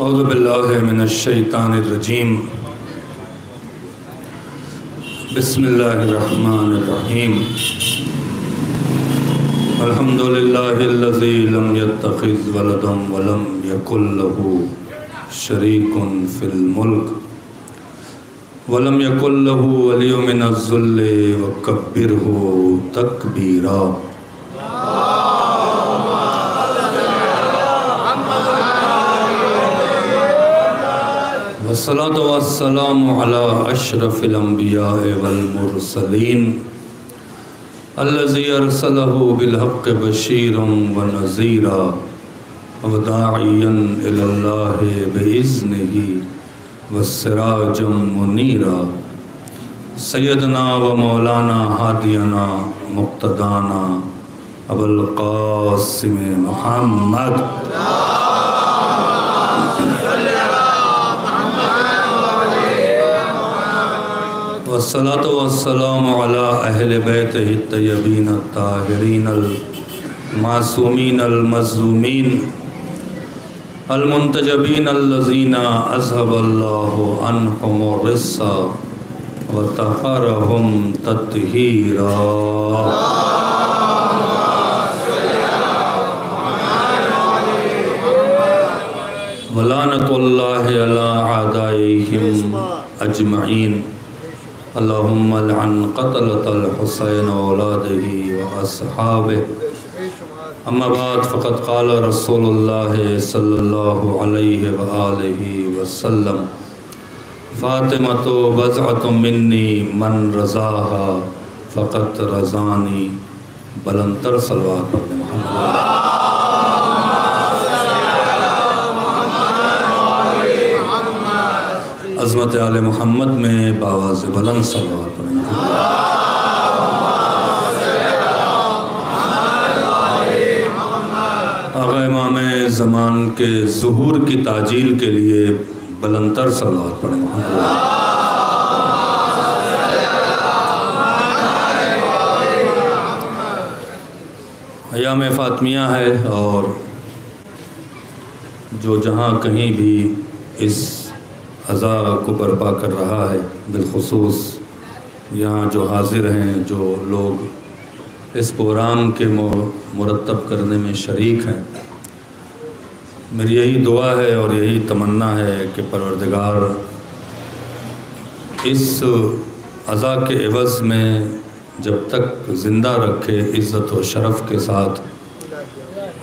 اعوذ باللہ من الشیطان الرجیم بسم اللہ الرحمن الرحیم الحمدللہ الذی لم يتخذ ولدا ولم یکن له شریک فی الملک ولم یکن له ولی من الذل وکبرہ تکبیرا والصلاة والسلام على أشرف الأنبياء والمرسلين الذي أرسله بالحق بشيرا ونذيرا وداعيا إلى الله بإذنه وسراجا منيرا سيدنا ومولانا هادينا مقتدانا أبو القاسم محمد والصلاة والسلام على أهل بيته الطيبين الطاهرين المعصومين المظلومين المنتجبين الذين أذهب الله عنهم الرجس وطهرهم تطهيرا ولعنة الله على أعدائهم أجمعين اللهم لعن قتلة الحسين وأولاده وأصحابه أما بعد فقد قال رسول الله صلى الله عليه وآله وسلم فاطمة بضعة مني من رضاها فقد رضاني بلندتر صلوات پر محمد عظمت آل محمد میں باواز بلند صلوات پڑھیں گے۔ آقا امام زمان کے ظہور کی تعجیل کے لیے بلندتر صلوات پڑھیں گے۔ ایام فاطمیہ ہے اور جو جہاں کہیں بھی اس عزا کو برپا کر رہا ہے، بالخصوص یہاں جو حاضر ہیں، جو لوگ اس پروگرام کے مرتب کرنے میں شریک ہیں، میری یہی دعا ہے اور یہی تمنا ہے کہ پروردگار اس عزا کے عوض میں جب تک زندہ رکھے عزت و شرف کے ساتھ،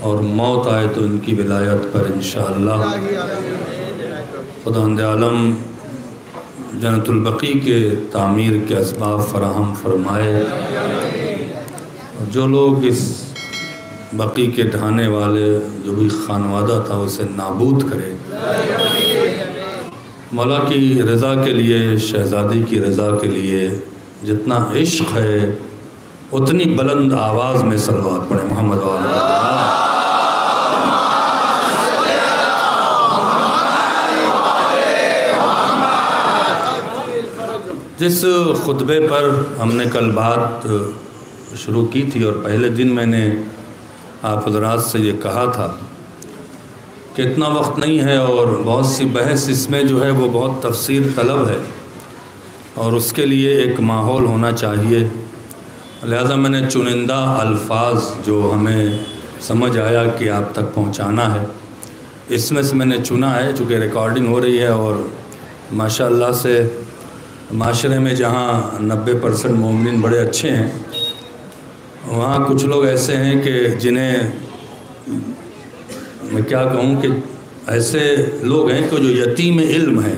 اور موت آئے تو ان کی ولایت پر انشاءاللہ خداوند عالم جنت البقیع کے تعمیر کے اسباب فراہم فرمائے، جو لوگ اس بقیع کے ڈھانے والے جو بھی خانوادہ تھا اسے نابود کرے، مولا کی رضا کے لیے، شہزادی کی رضا کے لیے جتنا عشق ہے اتنی بلند آواز میں صلوات پڑھیں محمد وآلہ۔ جس خطبے پر ہم نے کل بات شروع کی تھی اور پہلے دن میں نے آپ حضرات سے یہ کہا تھا کہ اتنا وقت نہیں ہے اور بہت سی بحث اس میں جو ہے وہ بہت تفسیر طلب ہے اور اس کے لیے ایک ماحول ہونا چاہیے، لہذا میں نے چنندہ الفاظ جو ہمیں سمجھ آیا کہ آپ تک پہنچانا ہے اس میں سے میں نے چنا ہے، چونکہ ریکارڈنگ ہو رہی ہے اور ماشاءاللہ سے معاشرے میں جہاں 90% مومنین بڑے اچھے ہیں، وہاں کچھ لوگ ایسے ہیں کہ جنہیں میں کیا کہوں کہ ایسے لوگ ہیں کہ جو یتیم علم ہیں،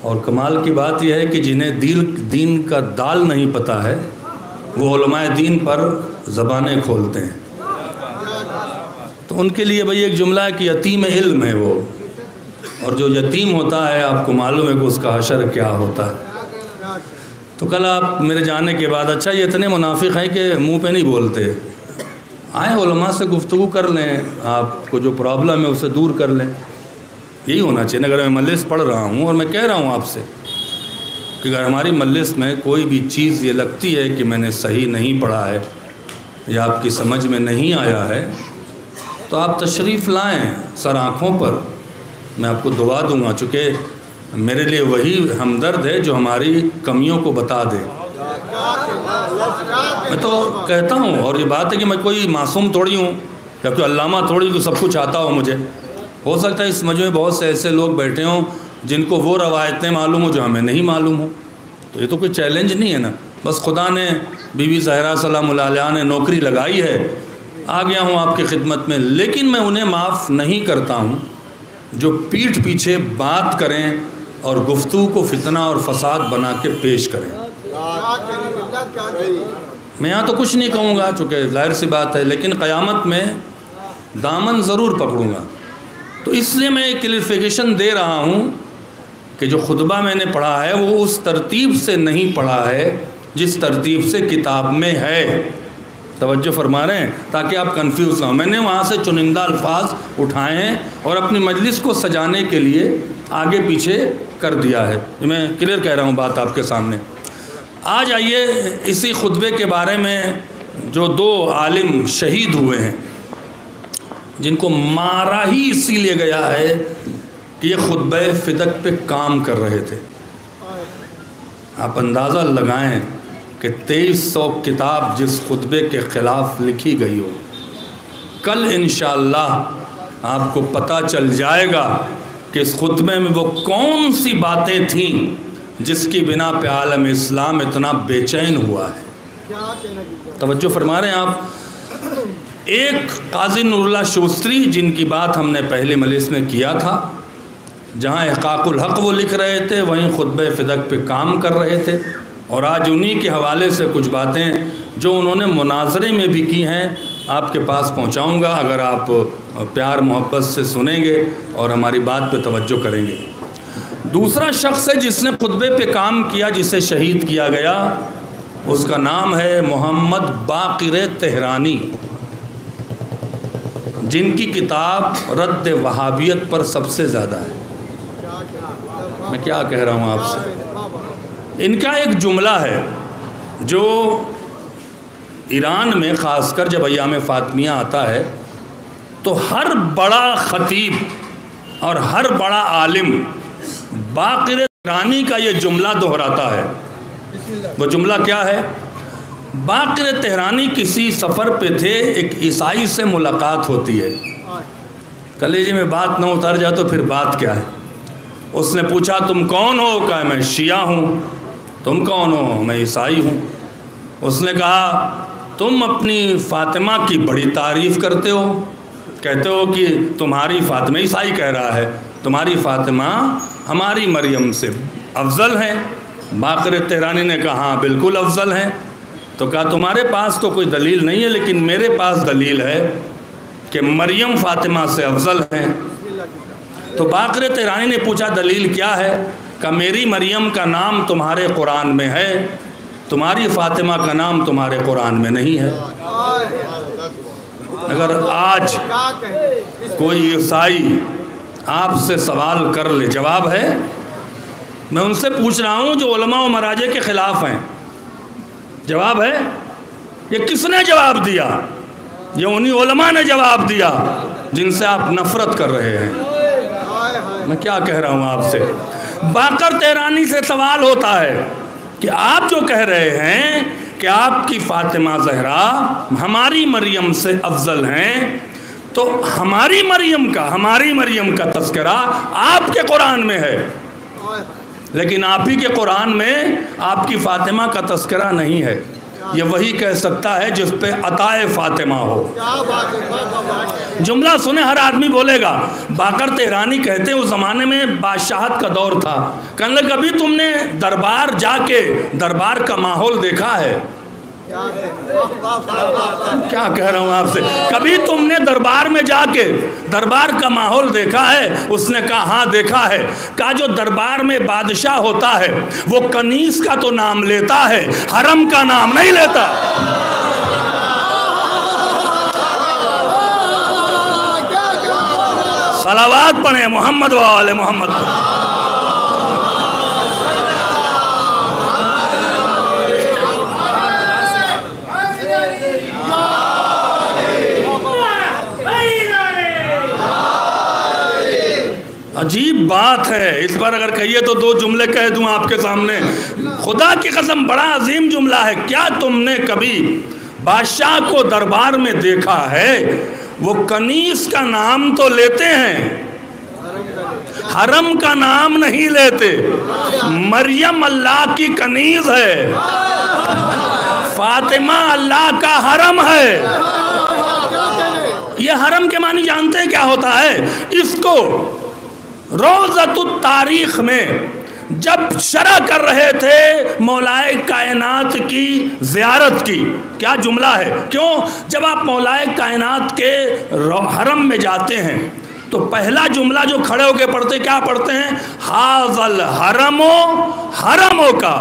اور کمال کی بات یہ ہے کہ جنہیں دین کا دال نہیں پتہ ہے وہ علماء دین پر زبانیں کھولتے ہیں، تو ان کے لیے بھئی ایک جملہ ہے کہ یتیم علم ہے وہ، اور جو یتیم ہوتا ہے آپ کو معلوم ہے کہ اس کا حشر کیا ہوتا ہے۔ تو کل آپ میرے جانے کے بعد اچھا یہ اتنے منافق ہیں کہ منہ پہ نہیں بولتے، آئیں علماء سے گفتگو کر لیں، آپ کو جو پرابلم ہے اسے دور کر لیں، یہی ہونا چاہیے۔ اگر میں مجلس پڑھ رہا ہوں اور میں کہہ رہا ہوں آپ سے کہ اگر ہماری مجلس میں کوئی بھی چیز یہ لگتی ہے کہ میں نے صحیح نہیں پڑھا ہے یا آپ کی سمجھ میں نہیں آیا ہے تو آپ تشریف لائیں سر آنکھوں پر، میں آپ کو دعا دوں گا، چونکہ میرے لیے وہی ہمدرد ہے جو ہماری کمیوں کو بتا دے۔ میں تو کہتا ہوں، اور یہ بات ہے کہ میں کوئی معصوم تھوڑی ہوں یا کوئی علامہ تھوڑی کہ سب کچھ آتا ہو مجھے۔ ہو سکتا ہے اس مجمع میں بہت سے ایسے لوگ بیٹھے ہوں جن کو وہ روایتیں معلوم ہوں جو ہمیں نہیں معلوم ہوں، تو یہ تو کوئی چیلنج نہیں ہے نا، بس خدا نے بی بی زہرا سلام اللہ علیہا نے نوکری لگائی ہے، آ گیا ہوں آپ کی خدمت میں۔ لیکن میں انہیں معاف نہیں کرتا ہوں جو پیٹھ پیچھے بات کریں اور گفتگو کو فتنہ اور فساد بنا کے پیش کریں۔ میں یہاں تو کچھ نہیں کہوں گا چونکہ ظاہر سی بات ہے، لیکن قیامت میں دامن ضرور پکڑوں گا۔ تو اس لیے میں ایک کلیریفیکیشن دے رہا ہوں کہ جو خطبہ میں نے پڑھا ہے وہ اس ترتیب سے نہیں پڑھا ہے جس ترتیب سے کتاب میں ہے۔ توجہ فرما رہے ہیں تاکہ آپ کنفیوز نہ ہوں۔ میں نے وہاں سے چنندہ الفاظ اٹھائے ہیں اور اپنی مجلس کو سجانے کے لیے آگے پیچھے کر دیا ہے۔ میں کلیئر کہہ رہا ہوں بات آپ کے سامنے۔ آج آئیے اسی خطبے کے بارے میں جو دو عالم شہید ہوئے ہیں، جن کو مارا ہی اسی لیے گیا ہے کہ یہ خطبہ فدق پہ کام کر رہے تھے۔ آپ اندازہ لگائیں کہ 2300 کتاب جس خطبے کے خلاف لکھی گئی ہو، کل انشاءاللہ آپ کو پتہ چل جائے گا کہ اس خطبے میں وہ کون سی باتیں تھیں جس کی بنا پہ عالم اسلام اتنا بے چین ہوا ہے۔ توجہ فرما رہے ہیں آپ۔ ایک قاضی نور اللہ شوستری جن کی بات ہم نے پہلے مجلس میں کیا تھا، جہاں احقاق الحق وہ لکھ رہے تھے وہیں خطبہ فدق پہ کام کر رہے تھے، اور آج انہی کے حوالے سے کچھ باتیں جو انہوں نے مناظرے میں بھی کی ہیں آپ کے پاس پہنچاؤں گا، اگر آپ پیار محبت سے سنیں گے اور ہماری بات پہ توجہ کریں گے۔ دوسرا شخص ہے جس نے خطبے پہ کام کیا، جسے شہید کیا گیا، اس کا نام ہے محمد باقر تہرانی، جن کی کتاب رد وہابیت پر سب سے زیادہ ہے۔ میں کیا کہہ رہا ہوں آپ سے، ان کا ایک جملہ ہے جو ایران میں خاص کر جب ایام فاطمیہ آتا ہے تو ہر بڑا خطیب اور ہر بڑا عالم باقر تہرانی کا یہ جملہ دہراتا ہے۔ وہ جملہ کیا ہے؟ باقر تہرانی کسی سفر پہ تھے، ایک عیسائی سے ملاقات ہوتی ہے، کلیجے میں بات نہ اتر جائے تو پھر بات کیا ہے۔ اس نے پوچھا تم کون ہو؟ کہا میں شیعہ ہوں۔ تم کون ہو؟ میں عیسائی ہوں۔ اس نے کہا تم اپنی فاطمہ کی بڑی تعریف کرتے ہو، کہتے ہو کہ تمہاری فاطمہ، عیسائی کہہ رہا ہے، تمہاری فاطمہ ہماری مریم سے افضل ہے۔ باقر تہرانی نے کہا ہاں بالکل افضل ہے۔ تو کہا تمہارے پاس تو کوئی دلیل نہیں ہے، لیکن میرے پاس دلیل ہے کہ مریم فاطمہ سے افضل ہے۔ تو باقر تہرانی نے پوچھا دلیل کیا ہے؟ کہ میری مریم کا نام تمہارے قرآن میں ہے، تمہاری فاطمہ کا نام تمہارے قرآن میں نہیں ہے۔ اگر آج کوئی عیسائی آپ سے سوال کر لے، جواب ہے؟ میں ان سے پوچھ رہا ہوں جو علماء و مراجع کے خلاف ہیں، جواب ہے؟ یہ کس نے جواب دیا؟ یہ انہی علماء نے جواب دیا جن سے آپ نفرت کر رہے ہیں۔ میں کیا کہہ رہا ہوں آپ سے؟ باقر تہرانی سے سوال ہوتا ہے کہ آپ جو کہہ رہے ہیں کہ آپ کی فاطمہ زہرا ہماری مریم سے افضل ہیں، تو ہماری مریم کا تذکرہ آپ کے قرآن میں ہے، لیکن آپ ہی کے قرآن میں آپ کی فاطمہ کا تذکرہ نہیں ہے۔ یہ وہی کہہ سکتا ہے جس پہ عطائے فاطمہ ہو۔ جملہ سنے ہر آدمی بولے گا۔ باقر تہرانی کہتے ہیں اس زمانے میں بادشاہت کا دور تھا، کہنے لگے کبھی تم نے دربار جا کے دربار کا ماحول دیکھا ہے؟ کیا کہہ رہا ہوں آپ سے؟ کبھی تم نے دربار میں جا کے دربار کا ماحول دیکھا ہے؟ اس نے کہا ہاں دیکھا ہے۔ کہا جو دربار میں بادشاہ ہوتا ہے وہ کنیز کا تو نام لیتا ہے، حرم کا نام نہیں لیتا۔ صلوات پڑھیں محمد و آل محمد۔ عجیب بات ہے، اس پر اگر کہیے تو 2 جملے کہہ دوں آپ کے سامنے۔ خدا کی قسم بڑا عظیم جملہ ہے۔ کیا تم نے کبھی بادشاہ کو دربار میں دیکھا ہے؟ وہ کنیز کا نام تو لیتے ہیں، حرم کا نام نہیں لیتے۔ مریم اللہ کی کنیز ہے، فاطمہ اللہ کا حرم ہے۔ یہ حرم کے معنی جانتے ہیں کیا ہوتا ہے؟ اس کو روضۃ التاریخ میں جب شرح کر رہے تھے مولائے کائنات کی زیارت کی، کیا جملہ ہے؟ کیوں؟ جب آپ مولائے کائنات کے حرم میں جاتے ہیں تو پہلا جملہ جو کھڑے ہو کے پڑھتے کیا پڑھتے ہیں؟ حاذل حرم حرموں کا،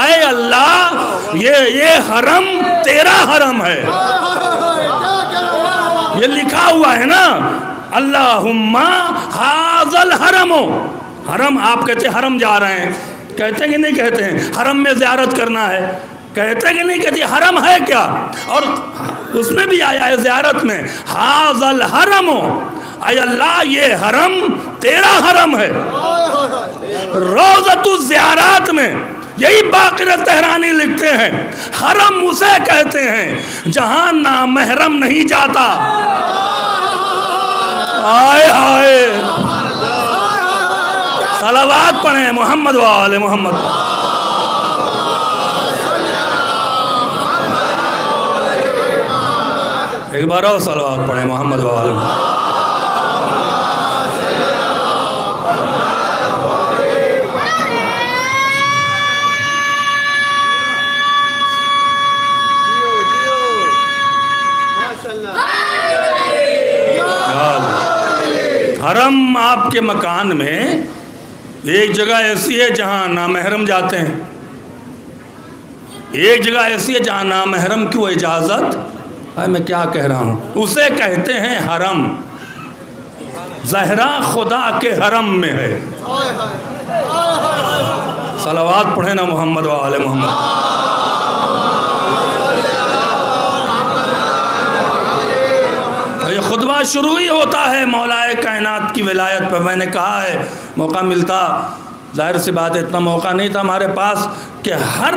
اے اللہ یہ حرم تیرا حرم ہے۔ یہ لکھا ہوا ہے نا، اللہم حاذل حرم۔ حرم آپ کہتے ہیں حرم جا رہے ہیں، کہتے ہیں کہ نہیں کہتے ہیں حرم میں زیارت کرنا ہے؟ کہتے ہیں کہ نہیں کہتے حرم ہے کیا؟ اور اس میں بھی آیا ہے زیارت میں حاذل حرم، اے اللہ یہ حرم تیرا حرم ہے۔ روضۃ الزیارات میں یہی باقر تہرانی لکھتے ہیں، حرم اسے کہتے ہیں جہاں نامحرم نہیں جاتا۔ آئے آئے صلوات پڑھیں محمد و آل محمد۔ ایک بار اور صلوات پڑھیں محمد و آل محمد۔ حرم آپ کے مکان میں ایک جگہ ایسی ہے جہاں نامحرم جاتے ہیں، ایک جگہ ایسی ہے جہاں نامحرم کی وہ اجازت، میں کیا کہہ رہا ہوں، اسے کہتے ہیں حرم۔ زہرا خدا کے حرم میں ہے۔ صلوات پڑھیں نا محمد و آل محمد۔ یہ خطبہ شروع ہی ہوتا ہے مولائے کائنات کی ولایت پر۔ میں نے کہا ہے موقع ملتا، ظاہر سی بات ہے اتنا موقع نہیں تھا ہمارے پاس کہ ہر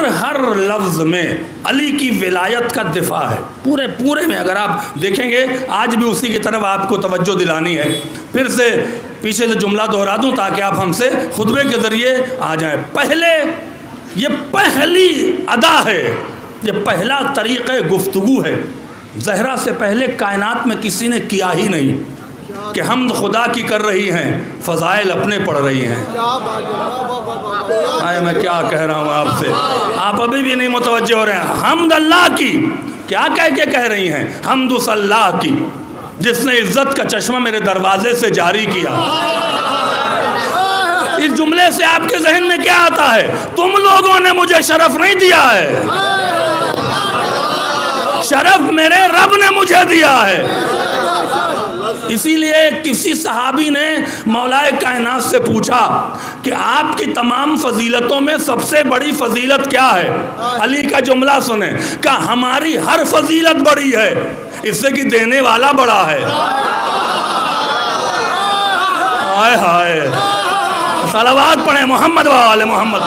لفظ میں علی کی ولایت کا دفاع ہے، پورے میں۔ اگر آپ دیکھیں گے آج بھی اسی کی طرف آپ کو توجہ دلانی ہے۔ پھر سے پیچھے سے جملہ دہرا دوں تاکہ آپ ہم سے خطبے کے ذریعے آ جائیں۔ پہلے یہ پہلی ادا ہے، یہ پہلا طریقہ گفتگو ہے۔ زہرا سے پہلے کائنات میں کسی نے کیا ہی نہیں کہ حمد خدا کی کر رہی ہیں، فضائل اپنے پڑھ رہی ہیں۔ میں کیا کہہ رہا ہوں آپ سے، آپ ابھی بھی نہیں متوجہ ہو رہے ہیں۔ حمد اللہ کی کیا کہہ کے کہہ رہی ہیں؟ حمد اس اللہ کی جس نے عزت کا چشمہ میرے دروازے سے جاری کیا۔ اس جملے سے آپ کے ذہن میں کیا آتا ہے؟ تم لوگوں نے مجھے شرف نہیں دیا ہے، شرف میرے رب نے مجھے دیا ہے۔ اسی لیے کسی صحابی نے مولائے کائنات سے پوچھا کہ آپ کی تمام فضیلتوں میں سب سے بڑی فضیلت کیا ہے؟ علی کا جملہ سنیں، کہ ہماری ہر فضیلت بڑی ہے، اس سے کہ دینے والا بڑا ہے۔ ہائے ہائے صلوات پڑھیں محمد و آل محمد۔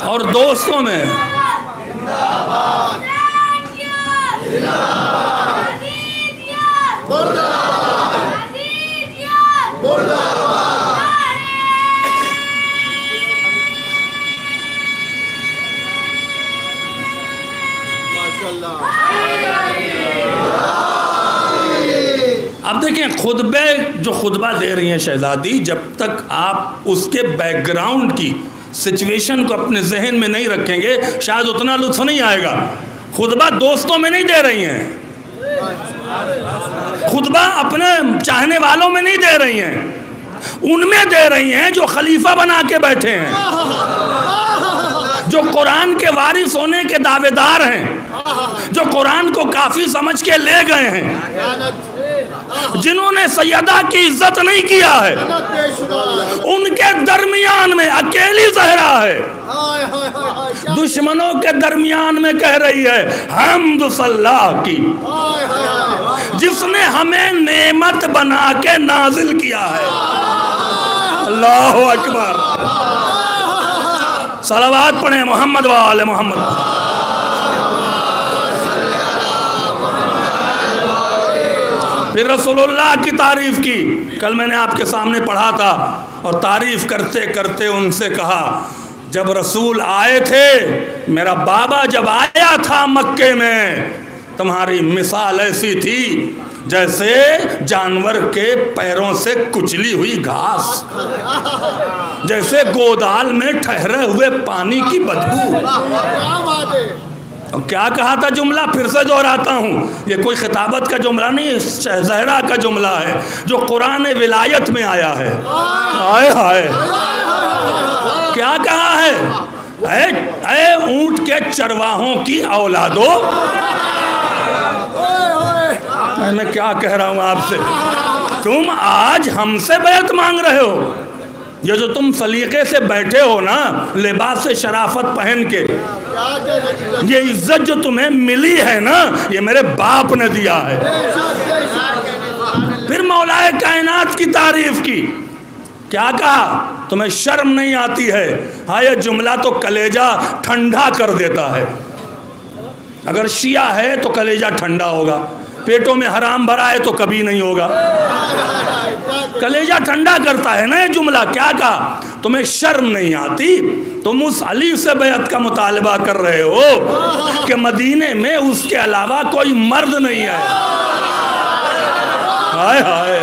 اور دوستوں میں اب دیکھیں خطبے جو خطبہ دے رہی ہیں شہزادی، جب تک آپ اس کے بیک گراؤنڈ کی سچویشن کو اپنے ذہن میں نہیں رکھیں گے شاید اتنا لطف نہیں آئے گا۔ خطبہ دوستوں میں نہیں دے رہی ہیں، خطبہ اپنے چاہنے والوں میں نہیں دے رہی ہیں، ان میں دے رہی ہیں جو خلیفہ بنا کے بیٹھے ہیں، جو قرآن کے وارث ہونے کے دعوے دار ہیں۔ جو قرآن کو کافی سمجھ کے لے گئے ہیں، جنہوں نے سیدہ کی عزت نہیں کیا ہے، ان کے درمیان میں اکیلی زہرا ہے، دشمنوں کے درمیان میں کہہ رہی ہے حمد اللہ کی، جس نے ہمیں نعمت بنا کے نازل کیا ہے۔ اللہ اکبر، صلوات پڑھیں محمد و آل محمد۔ پھر رسول اللہ کی تعریف کی، کل میں نے آپ کے سامنے پڑھا تھا، اور تعریف کرتے کرتے ان سے کہا جب رسول آئے تھے، میرا بابا جب آیا تھا مکے میں، تمہاری مثال ایسی تھی جیسے جانور کے پیروں سے کچلی ہوئی گھاس، جیسے گودال میں ٹھہرے ہوئے پانی کی بدبو۔ کیا کہا تھا جملہ؟ پھر سے دہراتا ہوں، یہ کوئی خطابت کا جملہ نہیں، زہرا کا جملہ ہے جو قرآن ولایت میں آیا ہے۔ آئے ہائے، کیا کہا ہے؟ اے اونٹ کے چرواہوں کی اولادو، میں کیا کہہ رہا ہوں آپ سے، تم آج ہم سے بیعت مانگ رہے ہو؟ یہ جو تم سلیقے سے بیٹھے ہو نا، لباس شرافت پہن کے، یہ عزت جو تمہیں ملی ہے نا، یہ میرے باپ نے دیا ہے۔ پھر مولا کائنات کی تعریف کی، کیا کہا؟ تمہیں شرم نہیں آتی ہے؟ ہاں، یہ جملہ تو کلیجہ ٹھنڈا کر دیتا ہے۔ اگر شیعہ ہے تو کلیجہ ٹھنڈا ہوگا، پیٹوں میں حرام بھرا ہے تو کبھی نہیں ہوگا۔ کلیجہ ٹھنڈا کرتا ہے نا یہ جملہ۔ کیا کہا؟ تمہیں شرم نہیں آتی؟ تم اس علی سے بیعت کا مطالبہ کر رہے ہو کہ مدینے میں اس کے علاوہ کوئی مرد نہیں ہے۔ ہائے ہائے،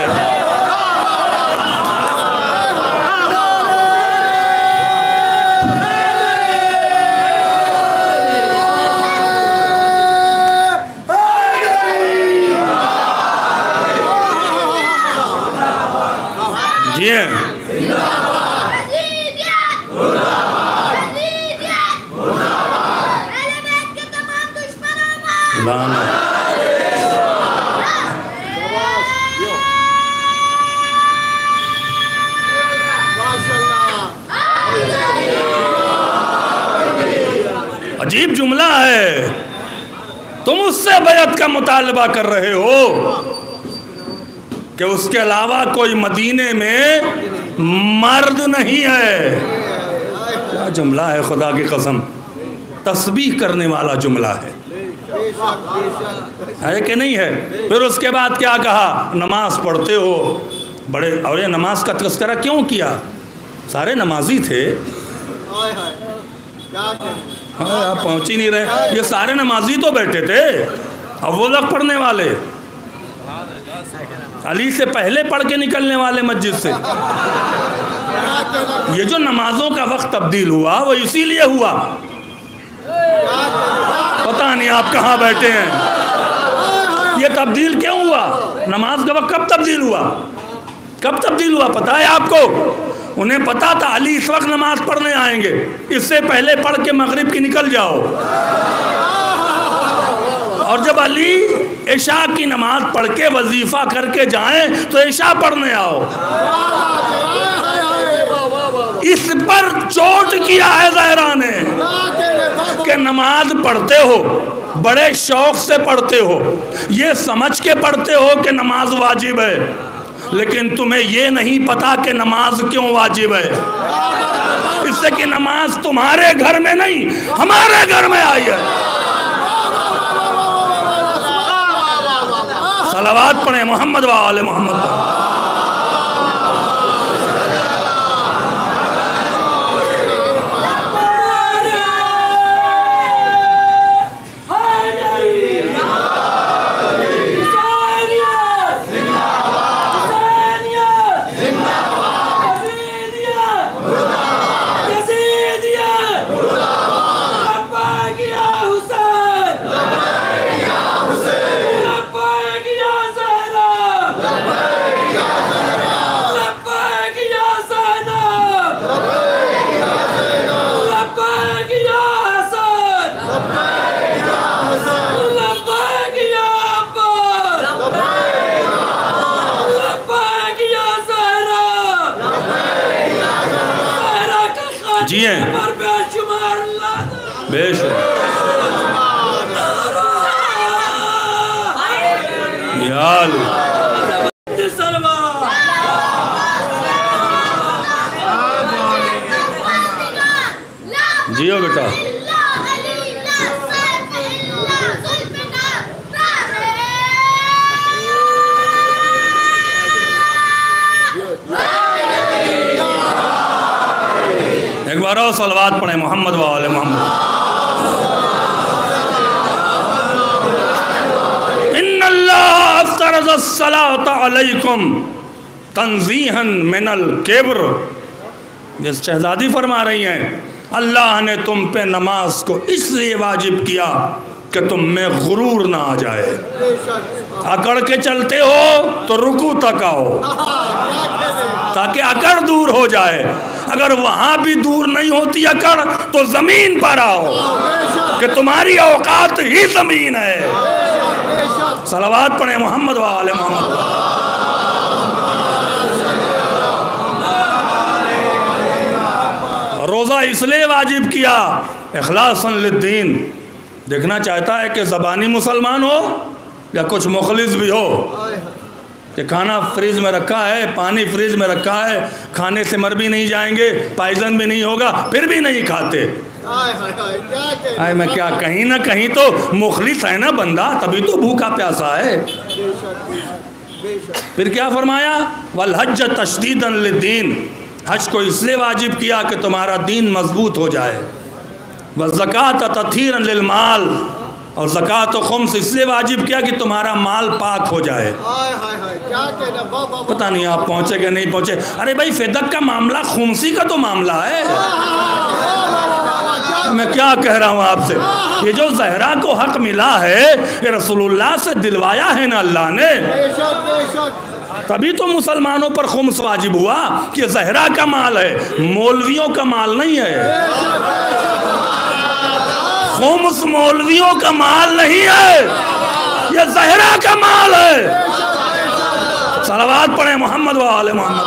عجیب جملہ ہے، تم اس سے بیعت کا مطالبہ کر رہے ہو کہ اس کے علاوہ کوئی مدینے میں مرد نہیں ہے۔ کیا جملہ ہے، خدا کی قسم، تسبیح کرنے والا جملہ ہے کہ نہیں ہے؟ پھر اس کے بعد کیا کہا؟ نماز پڑھتے ہو بڑے، اور یہ نماز کا تذکرہ کیوں کیا؟ سارے نمازی تھے، آپ پہنچ ہی نہیں رہے، یہ سارے نمازی تو بیٹھے تھے، اب وہ لوگ پڑھنے والے، علی سے پہلے پڑھ کے نکلنے والے مسجد سے۔ یہ جو نمازوں کا وقت تبدیل ہوا وہ اسی لیے ہوا، پتہ نہیں آپ کہاں بیٹھے ہیں، یہ تبدیل کیوں ہوا؟ نماز کا وقت کب تبدیل ہوا؟ کب تبدیل ہوا پتہ ہے آپ کو؟ انہیں پتا تھا علی اس وقت نماز پڑھنے آئیں گے، اس سے پہلے پڑھ کے مغرب کی نکل جاؤ، اور جب علی عشاء کی نماز پڑھ کے وظیفہ کر کے جائیں تو عشاء پڑھنے آؤ۔ اس پر چوٹ کیا ہے زہرا نے کہ نماز پڑھتے ہو، بڑے شوق سے پڑھتے ہو، یہ سمجھ کے پڑھتے ہو کہ نماز واجب ہے، لیکن تمہیں یہ نہیں پتا کہ نماز کیوں واجب ہے، اس سے کہ نماز تمہارے گھر میں نہیں ہمارے گھر میں آئی ہے۔ صلوات پڑھیں محمد و آل محمد۔ پڑھیے بے شمار یا اللہ جیو بیٹا ایک بار اور صلوات پڑھیں محمد و آل محمد ان اللہ افترض الصلاۃ علیکم تنزیہا من الکبر، یہ شہزادی فرما رہی ہیں اللہ نے تم پہ نماز کو اس لیے واجب کیا کہ تم میں غرور نہ آ جائے، اکڑ کے چلتے ہو تو رکوع تک آؤ تاکہ اکڑ دور ہو جائے، اگر وہاں بھی دور نہیں ہوتی اکڑ تو زمین پر آؤ کہ تمہاری اوقات ہی زمین ہے۔ صلوات پڑھیں محمد و آل محمد۔ روزہ اس لیے واجب کیا اخلاصاً للدین، دیکھنا چاہتا ہے کہ زبانی مسلمان ہو یا کچھ مخلص بھی ہو، کہ کھانا فریز میں رکھا ہے، پانی فریز میں رکھا ہے، کھانے سے مر بھی نہیں جائیں گے، پائزن بھی نہیں ہوگا، پھر بھی نہیں کھاتے۔ میں کیا کہیں نہ کہیں تو مخلص ہے نا بندہ، تبھی تو بھوکا پیاسا ہے۔ پھر کیا فرمایا والحج تشدیدا للدین، حج کو اس لیے واجب کیا کہ تمہارا دین مضبوط ہو جائے، والزکاۃ تطہیرا للمال، اور زکوٰۃ و خمس اس لیے واجب کیا کہ تمہارا مال پاک ہو جائے۔ پتہ نہیں آپ پہنچے کہ نہیں پہنچے، ارے بھائی فدق کا معاملہ خمسی کا تو معاملہ ہے، میں کیا کہہ رہا ہوں آپ سے، یہ جو زہرا کو حق ملا ہے یہ رسول اللہ سے دلوایا ہے نا اللہ نے، تبھی تو مسلمانوں پر خمس واجب ہوا کہ زہرا کا مال ہے، مولویوں کا مال نہیں ہے، خمس مولویوں کا مال نہیں ہے، یہ زہرا کا مال ہے۔ صلوات پڑھیں محمد و آل محمد۔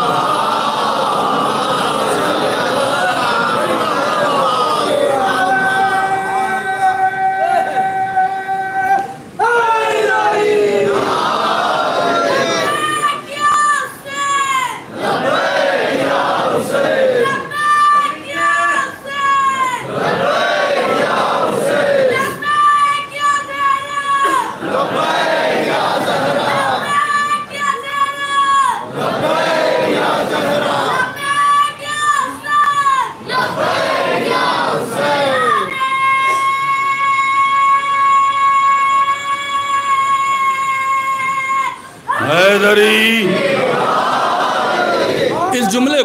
اس جملے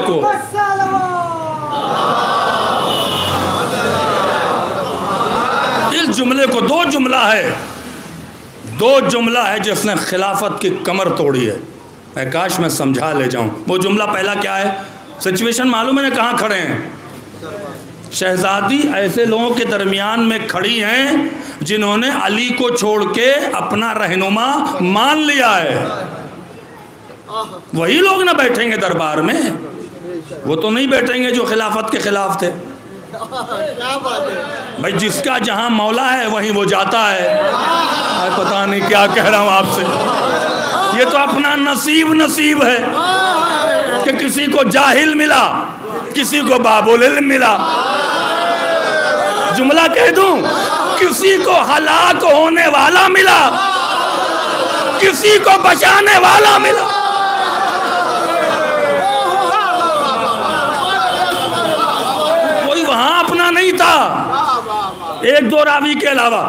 کو دو جملہ ہے جس نے خلافت کی کمر توڑی ہے، میں کاش میں سمجھا لے جاؤں۔ وہ جملہ پہلا کیا ہے، سچویشن معلوم ہے کہاں کھڑے ہیں، شہزادی ایسے لوگوں کے درمیان میں کھڑی ہیں جنہوں نے علی کو چھوڑ کے اپنا رہنما مان لیا ہے، وہی لوگ نہ بیٹھیں گے دربار میں، وہ تو نہیں بیٹھیں گے جو خلافت کے خلاف تھے۔ بھائی جس کا جہاں مولا ہے وہیں وہ جاتا ہے، پتہ نہیں کیا کہہ رہا ہوں آپ سے، یہ تو اپنا نصیب ہے کہ کسی کو جاہل ملا، کسی کو باب العلم ملا۔ جملہ کہہ دوں، کسی کو ہلاک ہونے والا ملا، کسی کو بچانے والا ملا۔ کوئی وہاں اپنا نہیں تھا، ایک دو راوی کے علاوہ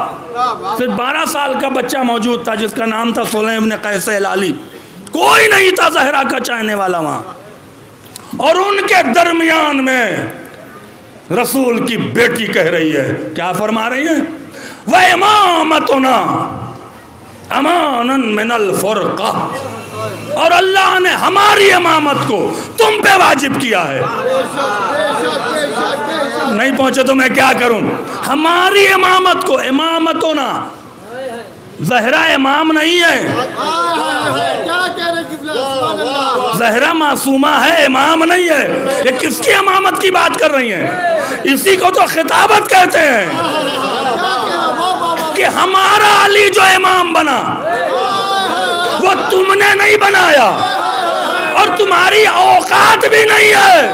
صرف 12 سال کا بچہ موجود تھا جس کا نام تھا سلیم بن قیس ہلالی، کوئی نہیں تھا زہرا کا چاہنے والا وہاں، اور ان کے درمیان میں رسول کی بیٹی کہہ رہی ہے، کیا فرما رہی ہے، وَإِمَامَتُنَا أَمَانًا مِنَ الْفُرْقَةِ، اور اللہ نے ہماری امامت کو تم پہ واجب کیا ہے۔ نہیں پہنچے تو میں کیا کروں، ہماری امامت کو، امامتنا زہرا امام نہیں ہے، زہرا معصومہ ہے، امام نہیں ہے۔ یہ کس کی امامت کی بات کر رہی ہیں؟ اسی کو تو خطابت کہتے ہیں کہ ہمارا علی جو امام بنا وہ تم نے نہیں بنایا اور تمہاری اوقات بھی نہیں ہے۔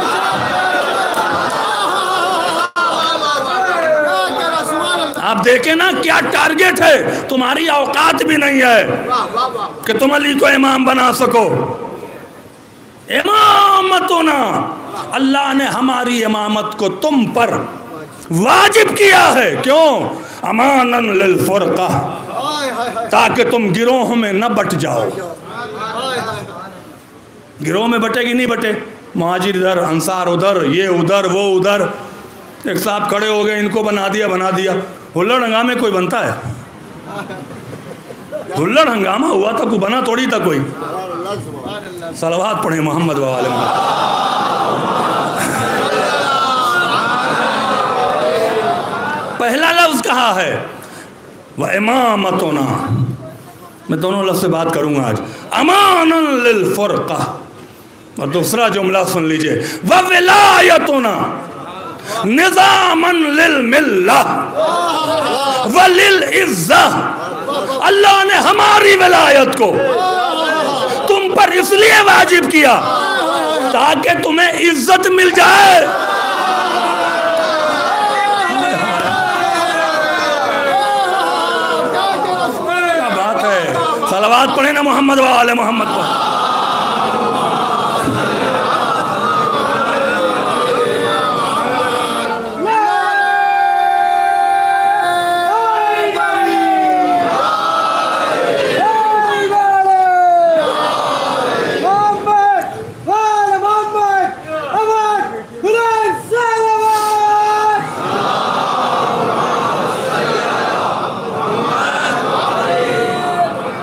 آپ دیکھیں نا کیا ٹارگٹ ہے، تمہاری اوقات بھی نہیں ہے کہ تم علی کو امام بنا سکو۔ امامتنا، اللہ نے ہماری امامت کو تم پر واجب کیا ہے، کیوں؟ امانا للفرقہ، تاکہ تم گروہوں میں نہ بٹ جاؤ۔ گروہ میں بٹے گی نہیں بٹے، مہاجر ادھر، انصار ادھر، یہ ادھر، وہ ادھر، ایک صاحب کھڑے ہو گئے، ان کو بنا دیا۔ ہلڑ ہنگامے کوئی بنتا ہے؟ ہلڑ ہنگامہ ہوا تھا، کوئی بنا توڑی تھا کوئی؟ صلوات پڑھیں محمد و آل محمد۔ پہلا لفظ کہا ہے وَإِمَامَتُنَا، میں دونوں لفظ سے بات کروں گا آج، امانا للفرقہ، اور دوسرا جملہ سن لیجئے وَوِلَایَتُنَا نظاماً للملہ وللعزہ، اللہ نے ہماری ولایت کو تم پر اس لیے واجب کیا تاکہ تمہیں عزت مل جائے۔ کیا بات ہے، صلوات پڑھیں نا محمد و آل محمد پر۔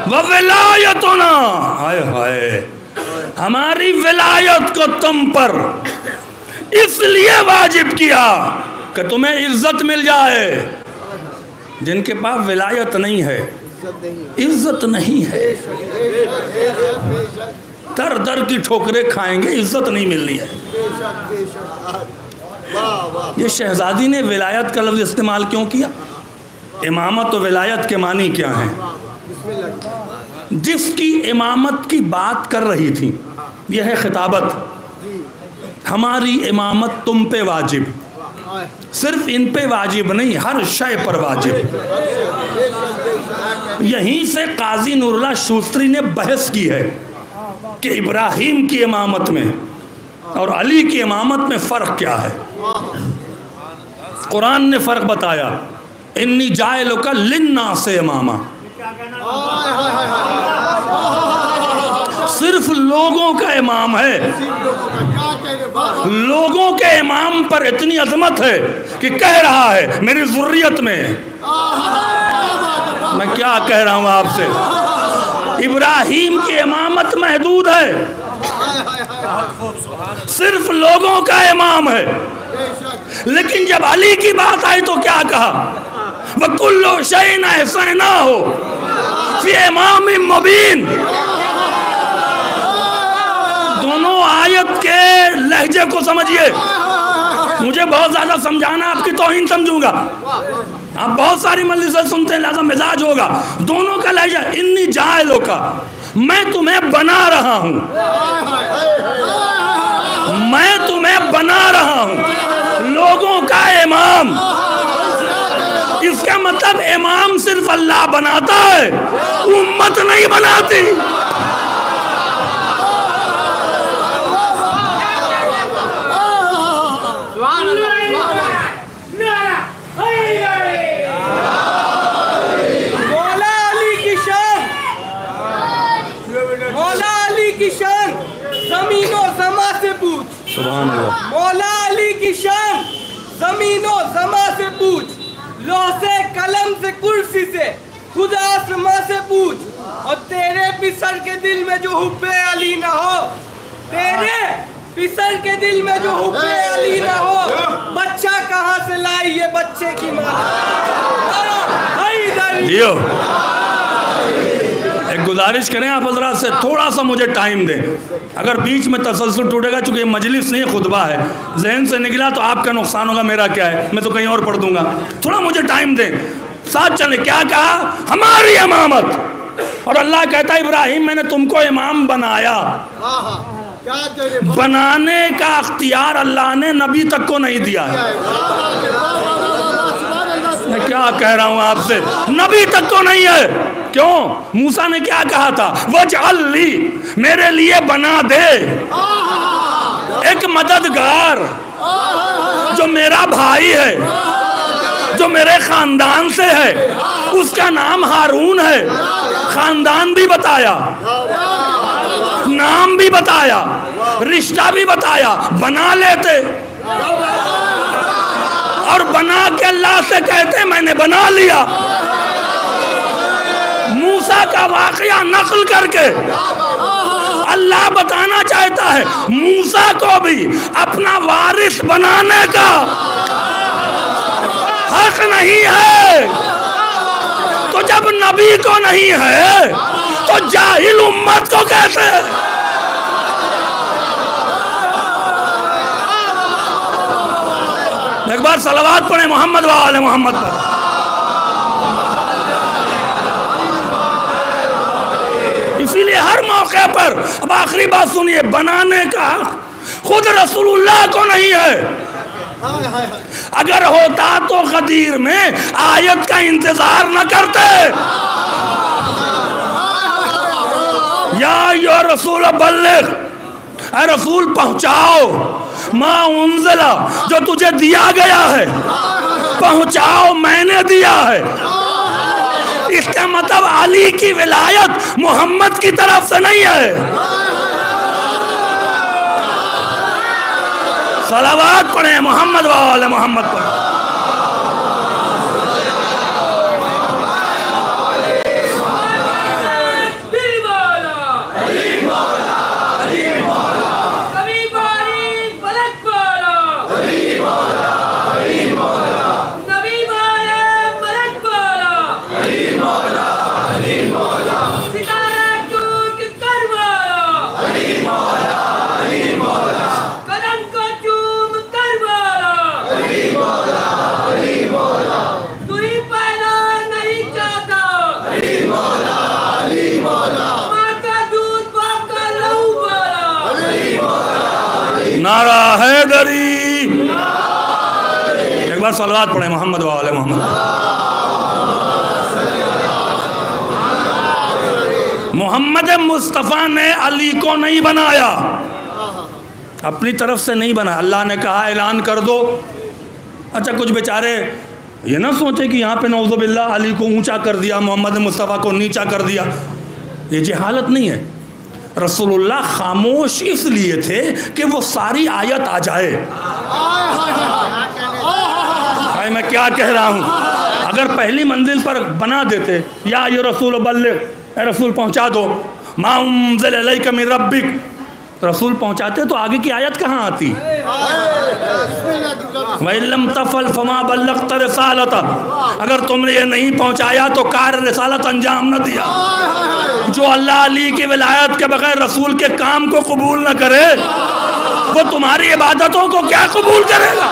وَوِلَایَتُنَا، ہائے ہائے، ہماری ولایت کو تم پر اس لیے واجب کیا کہ تمہیں عزت مل جائے۔ جن کے پاس ولایت نہیں ہے، عزت نہیں ہے، در در کی ٹھوکریں کھائیں گے، عزت نہیں ملنی ہے۔ یہ شہزادی نے ولایت کا لفظ استعمال کیوں کیا؟ امامت و ولایت کے معنی کیا ہیں؟ جس کی امامت کی بات کر رہی تھی، یہ ہے خطابت، ہماری امامت تم پہ واجب، صرف ان پہ واجب نہیں، ہر شے پر واجب۔ یہیں سے قاضی نور اللہ شوستری نے بحث کی ہے کہ ابراہیم کی امامت میں اور علی کی امامت میں فرق کیا ہے۔ قرآن نے فرق بتایا، انی جاعلک للناس اماما، صرف لوگوں کا امام ہے۔ لوگوں کے امام پر اتنی عظمت ہے کہ کہہ رہا ہے میری ذریت میں، میں کیا کہہ رہا ہوں آپ سے، ابراہیم کی امامت محدود ہے، صرف لوگوں کا امام ہے۔ لیکن جب علی کی بات آئی تو کیا کہا؟ وَكُلُّ شَيْءٍ أَحْصَيْنَاهُ فِي إِمَامٍ مُبِينٍ۔ دونوں آیت کے لہجے کو سمجھئے، مجھے بہت زیادہ سمجھانا آپ کی توہین سمجھوں گا، آپ بہت ساری مجلسیں سنتے ہیں لہذا مزاج ہوگا۔ دونوں کا لہجہ، انی جاعلک، میں تمہیں بنا رہا ہوں، میں تمہیں بنا رہا ہوں لوگوں کا امام۔ اس کا مطلب امام صرف اللہ بناتا ہے، امت نہیں بناتی۔ زمین و زماں سے پوچھ، سبحان اللہ، مولا علی کی شان زمین و زماں سے پوچھ، لوح سے قلم سے کرسی سے خدا آسماں سے پوچھ، اور تیرے پسر کے دل میں جو حب علی نہ ہو، تیرے پسر کے دل میں جو حب علی نہ ہو، بچہ کہاں سے لائی یہ بچے کی ماں۔ ایک گزارش کریں آپ حضرات سے، تھوڑا سا مجھے ٹائم دیں، اگر بیچ میں تسلسل ٹوٹے گا، چونکہ یہ مجلس نہیں خطبہ ہے، ذہن سے نکلا تو آپ کا نقصان ہوگا، میرا کیا ہے، میں تو کہیں اور پڑھ دوں گا، تھوڑا مجھے ٹائم دیں، ساتھ چلیں۔ کیا کہا؟ ہماری امامت، اور اللہ کہتا ہے ابراہیم میں نے تم کو امام بنایا۔ بنانے کا اختیار اللہ نے نبی تک کو نہیں دیا ہے۔ میں کیا کہہ رہا ہوں آپ سے، نبی تک کو نہیں ہے۔ کیوں؟ موسیٰ نے کیا کہا تھا؟ وَاجْعَلْ لِي، میرے لیے بنا دے ایک مددگار جو میرا بھائی ہے، جو میرے خاندان سے ہے، اس کا نام ہارون ہے۔ خاندان بھی بتایا، نام بھی بتایا، رشتہ بھی بتایا، بنا لیتے، اور بنا کے اللہ سے کہتے میں نے بنا لیا۔ موسیٰ کا واقعہ نقل کر کے اللہ بتانا چاہتا ہے موسیٰ کو بھی اپنا وارث بنانے کا حق نہیں ہے۔ تو جب نبی کو نہیں ہے تو جاہل امت کو کیسے؟ ایک بار صلوات پڑھیں محمد و آل محمد پر۔ اسی لیے ہر موقع پر، اب آخری بات سنیے، بنانے کا خود رسول اللہ کو نہیں ہے۔ اگر ہوتا تو غدیر میں آیت کا انتظار نہ کرتے۔ یا ایھا رسول بلغ، اے رسول پہنچاؤ، ما انزل، جو تجھے دیا گیا ہے پہنچاؤ، میں نے دیا ہے۔ اس کا مطلب علی کی ولایت محمد کی طرف سے نہیں ہے۔ صلوات پڑھیں محمد و آل محمد پر۔ نعرہ حیدری۔ ایک بار صلوات پڑھیں محمد و آل محمد۔ محمد مصطفیٰ نے علی کو نہیں بنایا، اپنی طرف سے نہیں بنا۔ اللہ نے کہا اعلان کر دو۔ اچھا کچھ بیچارے یہ نہ سوچے کہ یہاں پہ نعوذ باللہ علی کو اونچا کر دیا، محمد مصطفیٰ کو نیچا کر دیا، یہ جہالت نہیں ہے۔ رسول اللہ خاموش اس لیے تھے کہ وہ ساری آیت آ جائے۔ بھائی میں کیا کہہ رہا ہوں، اگر پہلی منزل پر بنا دیتے یا یہ رسول بلغ، اے رسول پہنچا دو، ما انزل الیک من ربک، رسول پہنچاتے تو آگے کی آیت کہاں آتی؟ وَإِن لَمْ تَفْعَلْ فَمَا بَلَّغْتَ رِسَالَتَهُ، اگر تم نے یہ نہیں پہنچایا تو کار رسالت انجام نہ دیا۔ جو اللہ علی کی ولایت کے بغیر رسول کے کام کو قبول نہ کرے وہ تمہاری عبادتوں کو کیا قبول کرے گا؟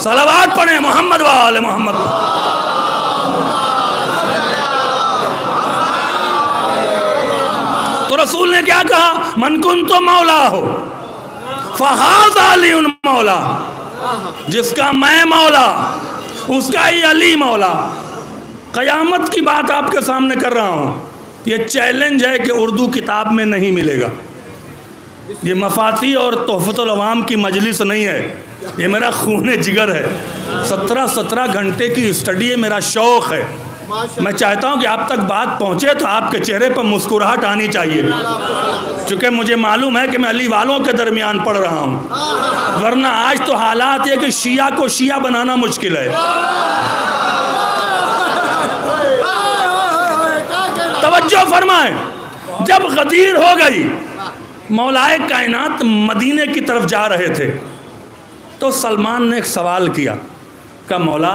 صلوات پڑھیں محمد و آل محمد۔ تو رسول نے کیا کہا؟ من کنت مولا ہو فہذا علی مولا، جس کا میں مولا اس کا ہی علی مولا۔ قیامت کی بات آپ کے سامنے کر رہا ہوں، یہ چیلنج ہے کہ اردو کتاب میں نہیں ملے گا۔ یہ مفاتیح اور تحفۃ العوام کی مجلس نہیں ہے، یہ میرا خون جگر ہے۔ 17 گھنٹے کی اسٹڈی میرا شوق ہے۔ میں چاہتا ہوں کہ آپ تک بات پہنچے تو آپ کے چہرے پر مسکراہٹ آنی چاہیے، چونکہ مجھے معلوم ہے کہ میں علی والوں کے درمیان پڑھ رہا ہوں، ورنہ آج تو حالات یہ کہ شیعہ کو شیعہ بنانا مشکل ہے۔ توجہ فرمائیں، جب غدیر ہو گئی، مولائے کائنات مدینے کی طرف جا رہے تھے تو سلمان نے ایک سوال کیا کہ مولا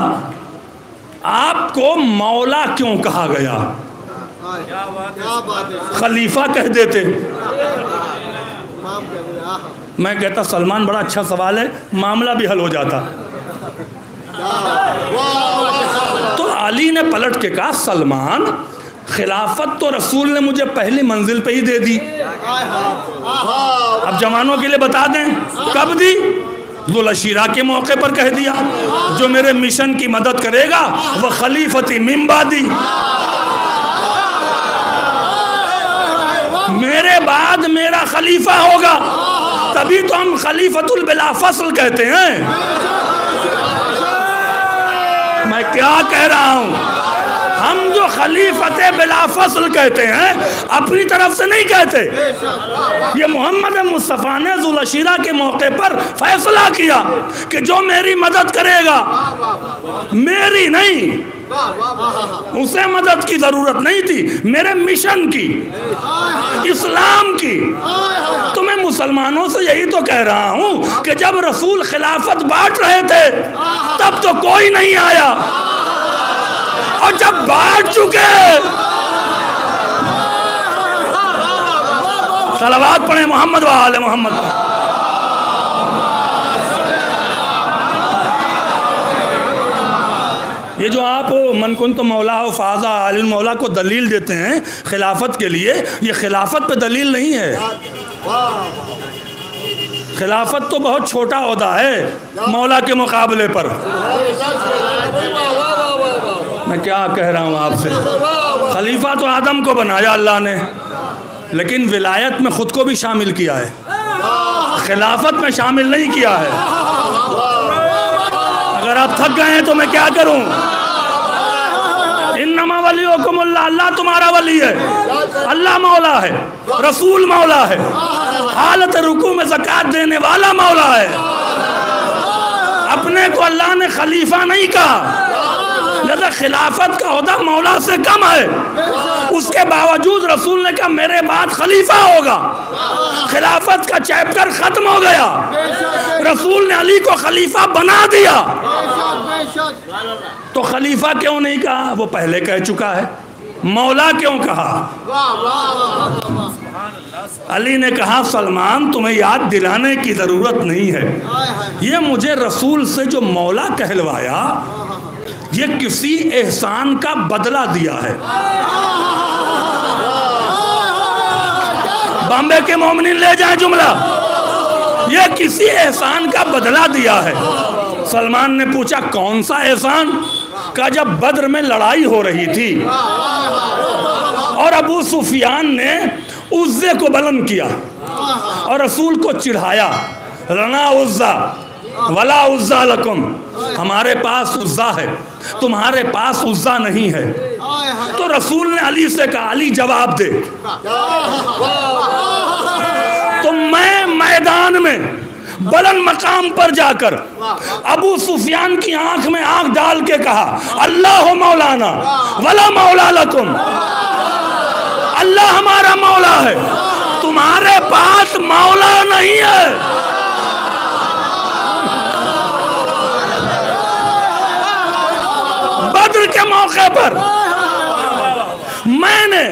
آپ کو مولا کیوں کہا گیا؟ خلیفہ کہہ دیتے۔ میں کہتا سلمان بڑا اچھا سوال ہے، معاملہ بھی حل ہو جاتا۔ تو علی نے پلٹ کے کہا سلمان خلافت تو رسول نے مجھے پہلی منزل پہ ہی دے دی، اب جوانوں کے لیے بتا دیں کب دی؟ ذوالعشیرہ کے موقع پر کہہ دیا جو میرے مشن کی مدد کرے گا وہ خلیفتی من بعدی، میرے بعد میرا خلیفہ ہوگا، تبھی تو ہم خلیفۃ البلا فصل کہتے ہیں۔ میں کیا کہہ رہا ہوں؟ ہم جو خلیفت بلا فصل کہتے ہیں اپنی طرف سے نہیں کہتے، یہ محمد مصطفیٰ نے ذوالعشیرہ کے موقع پر فیصلہ کیا کہ جو میری مدد کرے گا، میری نہیں، اسے مدد کی ضرورت نہیں تھی، میرے مشن کی، اسلام کی۔ تو میں مسلمانوں سے یہی تو کہہ رہا ہوں کہ جب رسول خلافت بانٹ رہے تھے تب تو کوئی نہیں آیا، اور جب بانٹ چکے، صلوات پڑھیں محمد و آل محمد۔ یہ جو آپ من کنت مولا و فاضا علی المولا کو دلیل دیتے ہیں خلافت کے لیے، یہ خلافت پہ دلیل نہیں ہے۔ خلافت تو بہت چھوٹا عہدہ ہے مولا کے مقابلے پر۔ میں کیا کہہ رہا ہوں آپ سے؟ خلیفہ تو آدم کو بنایا اللہ نے، لیکن ولایت میں خود کو بھی شامل کیا ہے، خلافت میں شامل نہیں کیا ہے۔ اگر آپ تھک گئے ہیں تو میں کیا کروں؟ انما ولیکم اللہ، اللہ تمہارا ولی ہے، اللہ مولا ہے، رسول مولا ہے، حالت رکوع میں زکوٰۃ دینے والا مولا ہے۔ اپنے کو اللہ نے خلیفہ نہیں کہا، لہذا خلافت کا عہدہ مولا سے کم ہے، اس کے باوجود رسول نے کہا میرے بعد خلیفہ ہوگا، خلافت کا چیپٹر ختم ہو گیا، رسول نے علی کو خلیفہ بنا دیا۔ تو خلیفہ کیوں نہیں کہا؟ وہ پہلے کہہ چکا ہے۔ مولا کیوں کہا؟ علی نے کہا سلمان تمہیں یاد دلانے کی ضرورت نہیں ہے، یہ مجھے رسول سے جو مولا کہلوایا یہ کسی احسان کا بدلہ دیا ہے۔ بامبے کے مومنین لے جائیں جملہ، یہ کسی احسان کا بدلہ دیا ہے۔ سلمان نے پوچھا کون سا احسان؟ کہا جب بدر میں لڑائی ہو رہی تھی اور ابو سفیان نے عزے کو بلند کیا اور رسول کو چڑھایا، لنا عزا ولا عزا لکم، ہمارے پاس عزا ہے تمہارے پاس عزا نہیں ہے۔ تو رسول نے علی سے کہا علی جواب دے۔ تو میں میدان میں بلند مقام پر جا کر ابو سفیان کی آنکھ میں آنکھ ڈال کے کہا اللہ مولانا ولا مولا لکم، اللہ ہمارا مولا ہے تمہارے پاس مولا نہیں ہے۔ بدر کے موقع پر میں نے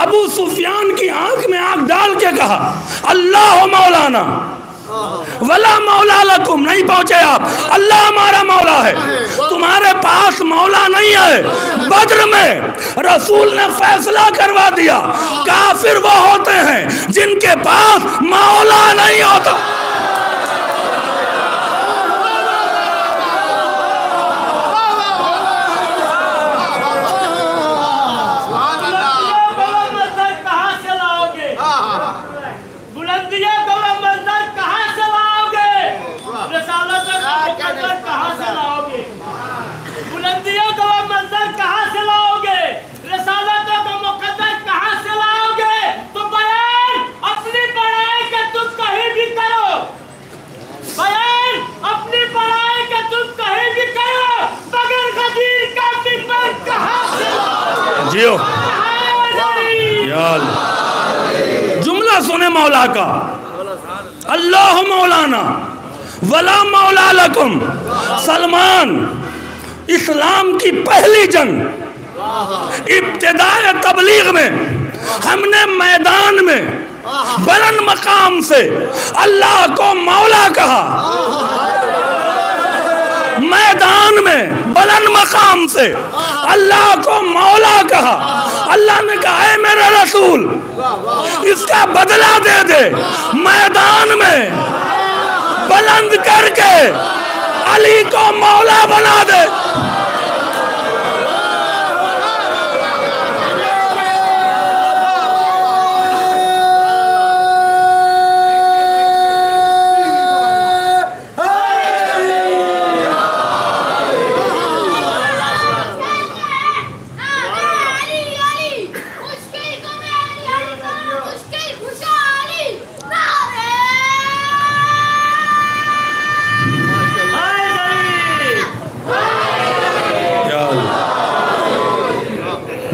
ابو سفیان کی آنکھ میں آنکھ ڈال کے کہا اللہ مولانا ولا مولا لکم، نہیں پہنچے آپ، اللہ ہمارا مولا ہے تمہارے پاس مولا نہیں ہے۔ بدر میں رسول نے فیصلہ کروا دیا کافر وہ ہوتے ہیں جن کے پاس مولا نہیں ہوتا۔ جیو جملہ سنے مولا کا، اللہ مولانا ولا مولا لکم۔ سلمان اسلام کی پہلی جنگ ابتداء تبلیغ میں ہم نے میدان میں بلند مقام سے اللہ کو مولا کہا، میدان میں بلند مقام سے اللہ کو مولا کہا۔ اللہ نے کہا اے میرے رسول اس کا بدلہ دے دے، میدان میں بلند کر کے علی کو مولا بنا دے۔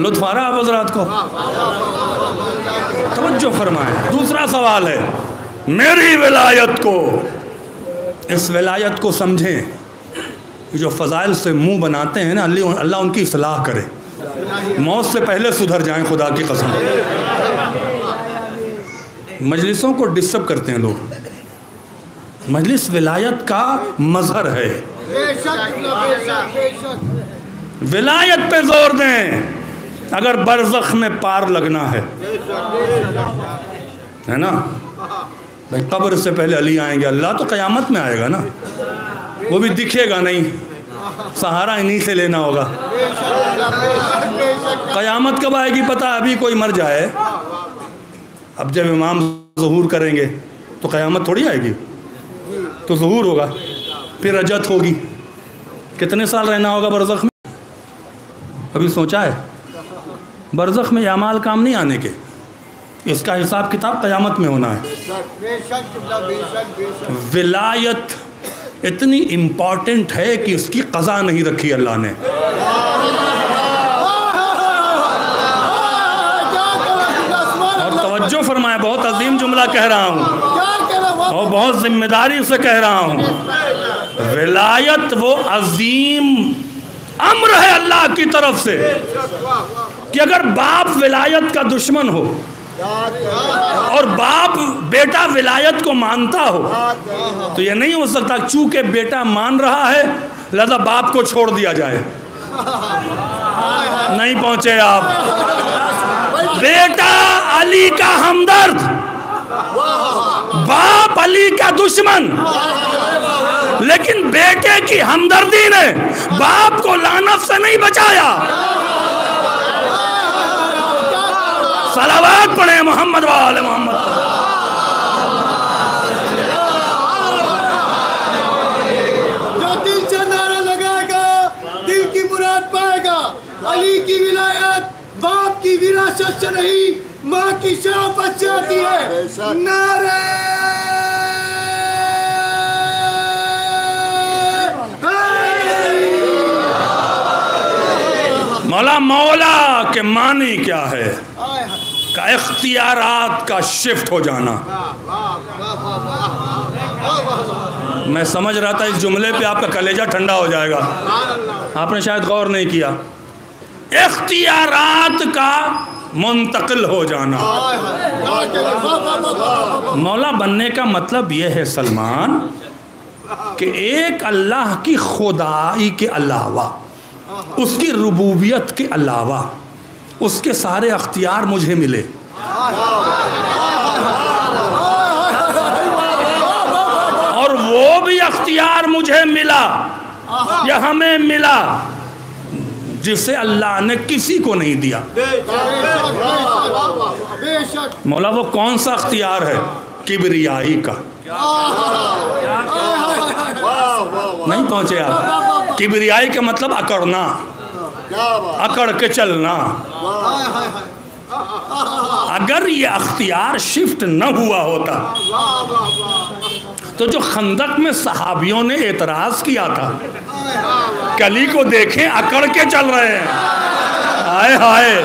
لطف آ رہا آپ حضرات کو؟ توجہ فرمائیں۔ دوسرا سوال ہے میری ولایت کو، اس ولایت کو سمجھیں، جو فضائل سے منہ بناتے ہیں نا اللہ ان کی اصلاح کرے، موت سے پہلے سدھر جائیں خدا کی قسم۔ مجلسوں کو ڈسٹرب کرتے ہیں لوگ، مجلس ولایت کا مظہر ہے، ولایت پہ زور دیں اگر برزخ میں پار لگنا ہے نا۔ بھائی قبر سے پہلے علی آئیں گے، اللہ تو قیامت میں آئے گا نا، وہ بھی دکھے گا نہیں، سہارا انہی سے لینا ہوگا۔ قیامت کب آئے گی پتہ؟ ابھی کوئی مر جائے، اب جب امام ظہور کریں گے تو قیامت تھوڑی آئے گی، تو ظہور ہوگا، پھر رجت ہوگی، کتنے سال رہنا ہوگا برزخ میں؟ ابھی سوچا ہے؟ برزخ میں اعمال کام نہیں آنے کے، اس کا حساب کتاب قیامت میں ہونا ہے۔ ولایت اتنی امپورٹنٹ ہے کہ اس کی قضا نہیں رکھی اللہ نے۔ اور توجہ فرمائے، بہت عظیم جملہ کہہ رہا ہوں اور بہت ذمہ داری سے کہہ رہا ہوں، ولایت وہ عظیم امر ہے اللہ کی طرف سے کہ اگر باپ ولایت کا دشمن ہو اور باپ بیٹا ولایت کو مانتا ہو تو یہ نہیں ہو سکتا چونکہ بیٹا مان رہا ہے لہذا باپ کو چھوڑ دیا جائے۔ نہیں پہنچے آپ؟ بیٹا علی کا ہمدرد، باپ علی کا دشمن، لیکن بیٹے کی ہمدردی نے باپ کو لعنت سے نہیں بچایا۔ صلوات پڑھیں محمد و آل محمد۔ جو دل سے نعرہ لگائے گا دل کی مراد پائے گا۔ علی کی ولایت باپ کی وراثت سے نہیں ماں کی شرافت سے آتی ہے۔ نعرہ مولا کے معنی کیا ہے؟ کا اختیارات کا شفٹ ہو جانا۔ میں سمجھ رہا تھا اس جملے پہ آپ کا کلیجہ ٹھنڈا ہو جائے گا، آپ نے شاید غور نہیں کیا۔ اختیارات کا منتقل ہو جانا۔ مولا بننے کا مطلب یہ ہے سلمان کہ ایک اللہ کی خدائی کے علاوہ، اس کی ربوبیت کے علاوہ اس کے سارے اختیار مجھے ملے۔ اور وہ بھی اختیار مجھے ملا یا ہمیں ملا جسے اللہ نے کسی کو نہیں دیا۔ مولا وہ کون سا اختیار ہے؟ کبریائی کا۔ نہیں پہنچے آپ؟ کبریائی کا مطلب اکڑنا، اکڑ کے چلنا۔ اگر یہ اختیار شفٹ نہ ہوا ہوتا تو جو خندق میں صحابیوں نے اعتراض کیا تھا کہ علی کو دیکھیں اکڑ کے چل رہے ہیں، ہائے ہائے،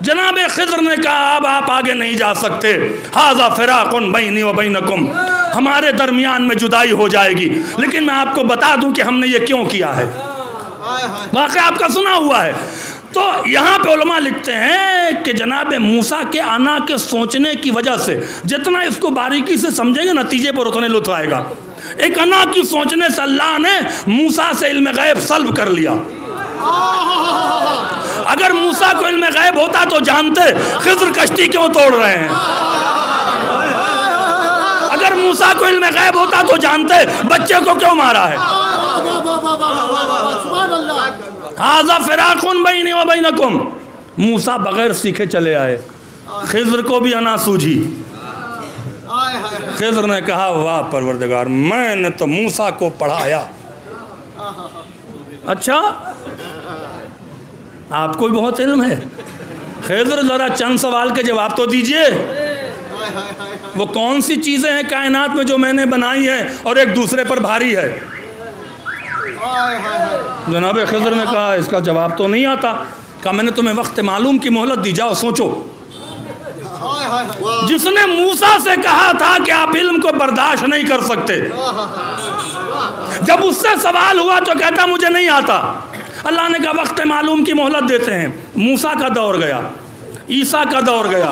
جناب خضر نے کہا اب آپ آگے نہیں جا سکتے، ھذا فراق بینی و بینکم، ہمارے درمیان میں جدائی ہو جائے گی، لیکن میں آپ کو بتا دوں کہ ہم نے یہ کیوں کیا ہے، واقعہ آپ کا سنا ہوا ہے۔ تو یہاں پہ علماء لکھتے ہیں کہ جناب موسیٰ کے انا کے سوچنے کی وجہ سے جتنا اس کو باریکی سے سمجھیں گے نتیجے پر اتنے لطف آئے گا۔ ایک انا کی سوچنے سے اللہ نے موسیٰ سے علم غیب سلب کر لیا۔ اگر موسیٰ کو علم غیب ہوتا تو جانتے خضر کشتی کیوں توڑ رہے ہیں، اگر موسیٰ کو علم غیب ہوتا تو جانتے بچے کو کیوں مارا ہے۔ ھذا فراق بینی و بینکم، موسیٰ بغیر سیکھے چلے آئے، خضر کو بھی انا سوجھی۔ خضر نے کہا واہ پروردگار، میں نے تو موسیٰ کو پڑھایا۔ اچھا آپ کو بھی بہت علم ہے، خضر ذرا چند سوال کے جواب تو دیجئے۔ وہ کون سی چیزیں ہیں کائنات میں جو میں نے بنائی ہیں اور ایک دوسرے پر بھاری ہے؟ جناب خضر نے کہا اس کا جواب تو نہیں آتا۔ کہا میں نے تمہیں وقت معلوم کی مہلت دی، جاؤ سوچو۔ جس نے موسیٰ سے کہا تھا کہ آپ علم کو برداشت نہیں کر سکتے، جب اس سے سوال ہوا تو کہتا مجھے نہیں آتا۔ اللہ نے کہا وقت معلوم کی مہلت دیتے ہیں۔ موسیٰ کا دور گیا، عیسیٰ کا دور گیا،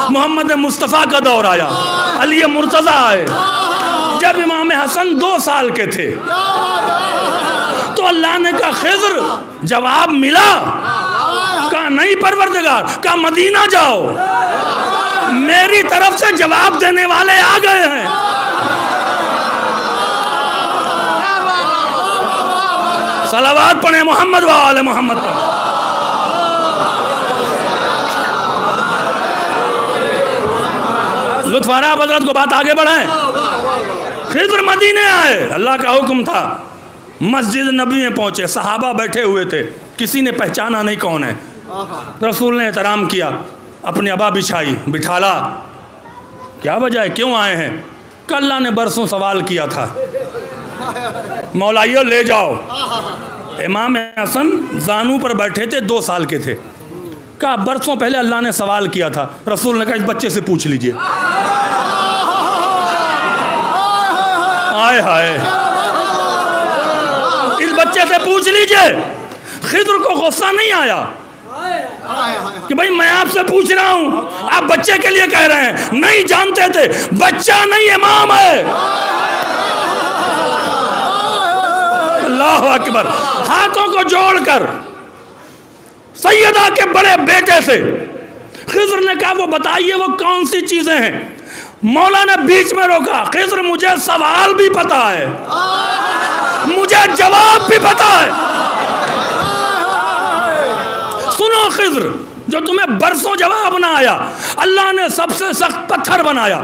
محمد مصطفیٰ کا دور آیا، علی مرتضیٰ آئے۔ جب امام حسن 2 سال کے تھے تو اللہ نے کہا خضر جواب ملا؟ کہا نہیں پروردگار۔ کہا مدینہ جاؤ، میری طرف سے جواب دینے والے آ گئے ہیں۔ صلوات پڑھیں محمد و آل محمد پر۔ لطف آ رہا ہے حضرت کو، بات آگے بڑھائیں۔ خضر مدینے آئے، اللہ کا حکم تھا۔ مسجد نبی میں پہنچے، صحابہ بیٹھے ہوئے تھے، کسی نے پہچانا نہیں کون ہے۔ رسول نے احترام کیا، اپنی ابا بچھائی، بٹھالا۔ کیا وجہ ہے، کیوں آئے ہیں؟ کہ اللہ نے برسوں سوال کیا تھا، مولائیو لے جاؤ۔ امام حسن زانو پر بیٹھے تھے، 2 سال کے تھے۔ کہا برسوں پہلے اللہ نے سوال کیا تھا۔ رسول نے کہا اس بچے سے پوچھ لیجئے۔ آئے ہائے، اس بچے سے پوچھ لیجئے۔ خضر کو غصہ نہیں آیا کہ بھئی میں آپ سے پوچھ رہا ہوں، آپ بچے کے لیے کہہ رہے ہیں؟ نہیں جانتے تھے بچہ نہیں امام ہے۔ اللہ اکبر۔ ہاتھوں کو جوڑ کر سیدہ کے بڑے بیٹے سے خضر نے کہا وہ بتائیے وہ کون سی چیزیں ہیں؟ مولا نے بیچ میں روکا، خضر مجھے سوال بھی پتا ہے، مجھے جواب بھی پتا ہے۔ سنو خضر، جو تمہیں برسوں جواب نہ آیا، اللہ نے سب سے سخت پتھر بنایا،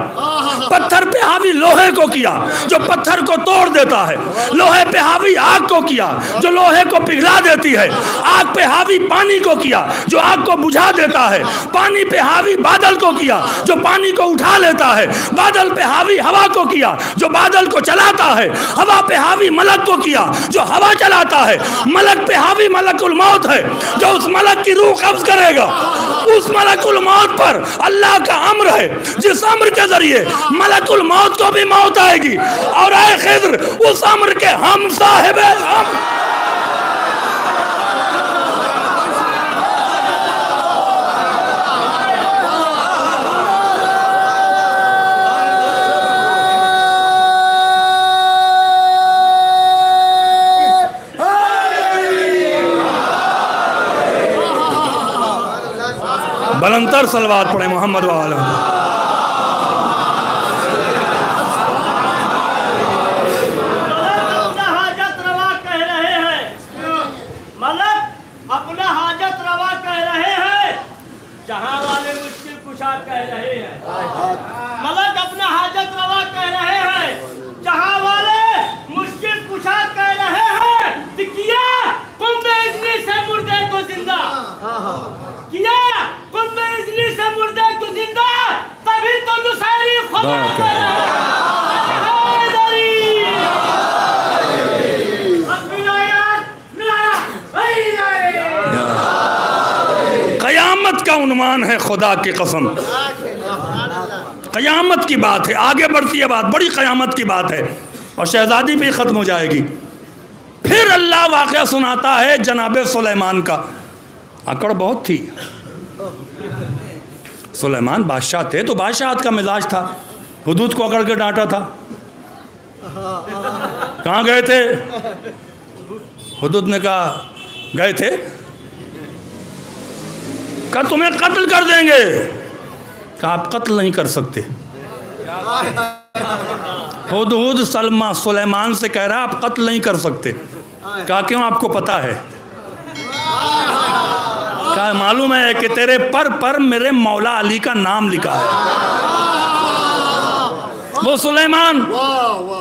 پتھر پہ حاوی لوہے کو کیا جو پتھر کو توڑ دیتا ہے، لوہے پہ حاوی آگ کو کیا جو لوہے کو پگھلا دیتی ہے، آگ پہ حاوی پانی کو کیا جو آگ کو بجھا دیتا ہے، پانی پہ حاوی بادل کو کیا جو پانی کو اٹھا لیتا ہے، بادل پہ حاوی ہوا کو کیا جو بادل کو چلاتا ہے، ہوا پہ حاوی ملک کو کیا جو ہوا چلاتا ہے، ملک پہ حاوی ملک الموت ہے جو اس ملک کی روح قبض کرے گا۔ اس ملک الموت پر اللہ کا امر ہے جس امر کے ذریعے ملک الموت کو بھی موت آئے گی، اور اے خضر اس امر کے ہم صاحب ہم۔ بلندر صلوات پڑھیں محمد و آل محمد۔ اپنا حاجت روا کہہ رہے ہیں، ملک اپنا حاجت روا کہہ رہے ہیں، جہاں والے مشکل کشا کہہ رہے ہیں۔ ملک اپنا حاجت روا کہہ رہے ہیں، جہاں والے مشکل کشا کہہ رہے ہیں۔ کیا قنبِ اذنی سے مردے کو زندہ، کیا قنبِ اذنی سے مردے کو زندہ، مسلمان ہیں خدا کی قسم. قیامت کی بات ہے, آگے بڑھتی ہے بات, بڑی قیامت کی بات ہے, اور شہزادی بھی ختم ہو جائے گی. پھر اللہ واقعہ سناتا ہے جناب سلیمان کا. اکڑ بہت تھی. سلیمان بادشاہ تھے تو بادشاہت کا مزاج تھا. حدود کو اکڑ کے ڈانٹا تھا. کہاں گئے تھے؟ حدود نے کہا گئے تھے. کہا تمہیں قتل کر دیں گے. کہا آپ قتل نہیں کر سکتے. حدود سلیمان سے کہہ رہا آپ قتل نہیں کر سکتے. کہا کیوں؟ آپ کو پتا ہے. کہا معلوم ہے کہ تیرے پر میرے مولا علی کا نام لکھا ہے. وہ سلیمان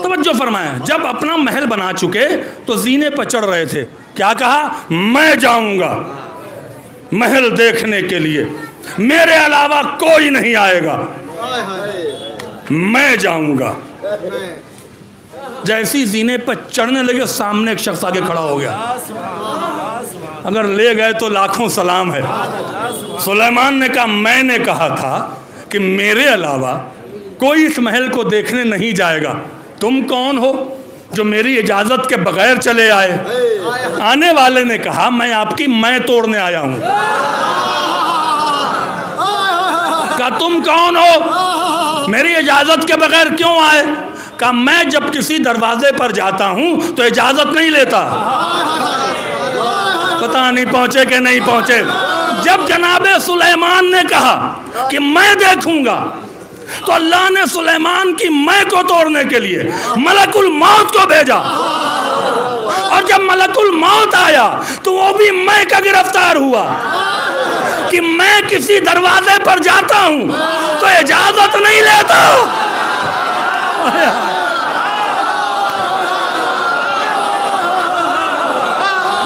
توجہ فرمایا, جب اپنا محل بنا چکے تو زینے پر چڑھ رہے تھے. کیا کہا؟ میں جاؤں گا محل دیکھنے کے لیے, میرے علاوہ کوئی نہیں آئے گا, میں جاؤں گا. جیسی زینے پر چڑھنے لگے سامنے ایک شخص آگے کھڑا ہو گیا. اگر لے گئے تو لاکھوں سلام ہے. سلیمان نے کہا میں نے کہا تھا کہ میرے علاوہ کوئی اس محل کو دیکھنے نہیں جائے گا. تم کون ہو جو میری اجازت کے بغیر چلے آئے؟ آنے والے نے کہا میں آپ کی میں توڑنے آیا ہوں. کہا تم کون ہو؟ میری اجازت کے بغیر کیوں آئے؟ کہا میں جب کسی دروازے پر جاتا ہوں تو اجازت نہیں لیتا. پتہ نہیں پہنچے کہ نہیں پہنچے. جب جناب سلیمان نے کہا کہ میں دیکھوں گا تو اللہ نے سلیمان کی میں کو توڑنے کے لیے ملک الموت کو بھیجا. اور جب ملک الموت آیا تو وہ بھی میں کا گرفتار ہوا کہ میں کسی دروازے پر جاتا ہوں تو اجازت نہیں لیتا.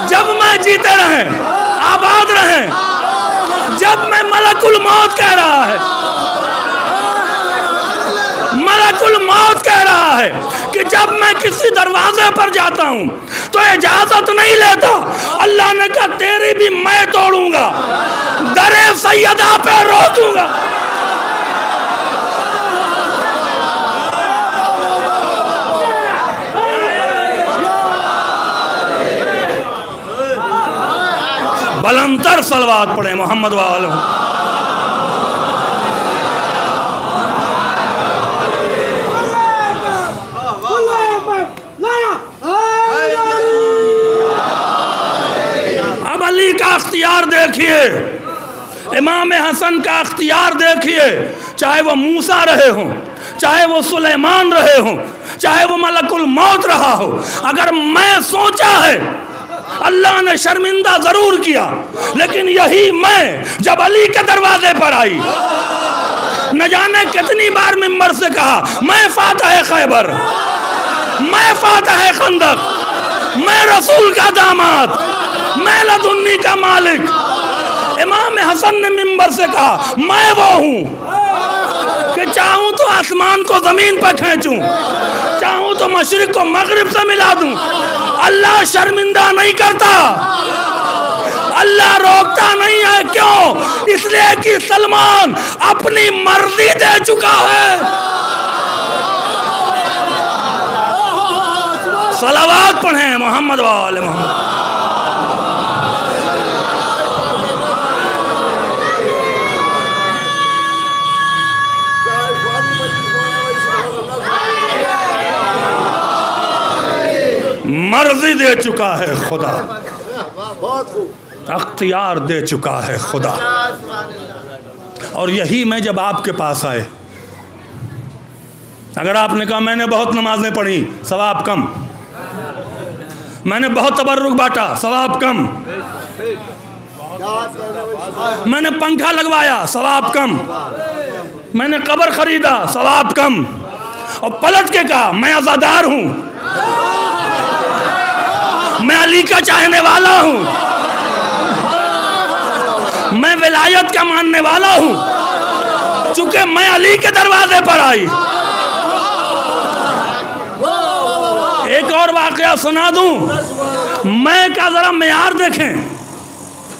جب میں جیتے رہیں, آباد رہیں, جب میں ملک الموت کہہ رہا ہے, ملک الموت کہہ رہا ہے کہ جب میں کسی دروازے پر جاتا ہوں تو اجازت نہیں لیتا. اللہ نے کہا تیری بھی میں توڑوں گا, در سیدہ پہ روکوں گا. بلندر صلوات پڑھیں محمد وآلہ. اب علی کا اختیار دیکھیے, امام حسن کا اختیار دیکھیے. چاہے وہ موسیٰ رہے ہوں, چاہے وہ سلیمان رہے ہوں, چاہے وہ ملک الموت رہا ہو, اگر میں سوچا ہے اللہ نے شرمندہ ضرور کیا, لیکن یہی میں جب علی کے دروازے پر آئی, نہ جانے کتنی بار منبر سے کہا میں فاتح خیبر, میں فاتح خندق, میں رسول کا داماد, میں لدنی کا مالک. امام حسن نے منبر سے کہا میں وہ ہوں کہ چاہوں تو آسمان کو زمین پر کھینچوں, چاہوں تو مشرق کو مغرب سے ملا دوں. اللہ شرمندہ نہیں کرتا, اللہ روکتا نہیں ہے. کیوں؟ اس لیے کہ سلمان اپنی مرضی دے چکا ہے. صلوات پڑھیں محمد وآل محمد. مرضی دے چکا ہے خدا, اختیار دے چکا ہے خدا. اور یہی میں جب آپ کے پاس آئے, اگر آپ نے کہا میں نے بہت نمازیں پڑھی, ثواب کم. میں نے بہت تبرک بانٹا, ثواب کم. میں نے پنکھا لگوایا, ثواب کم. میں نے قبر خریدا, ثواب کم. اور پلٹ کے کہا میں عزادار ہوں, میں علی کا چاہنے والا ہوں, میں ولایت کا ماننے والا ہوں, چونکہ میں علی کے دروازے پر آئی. ایک اور واقعہ سنا دوں, میں کا ذرا معیار دیکھیں.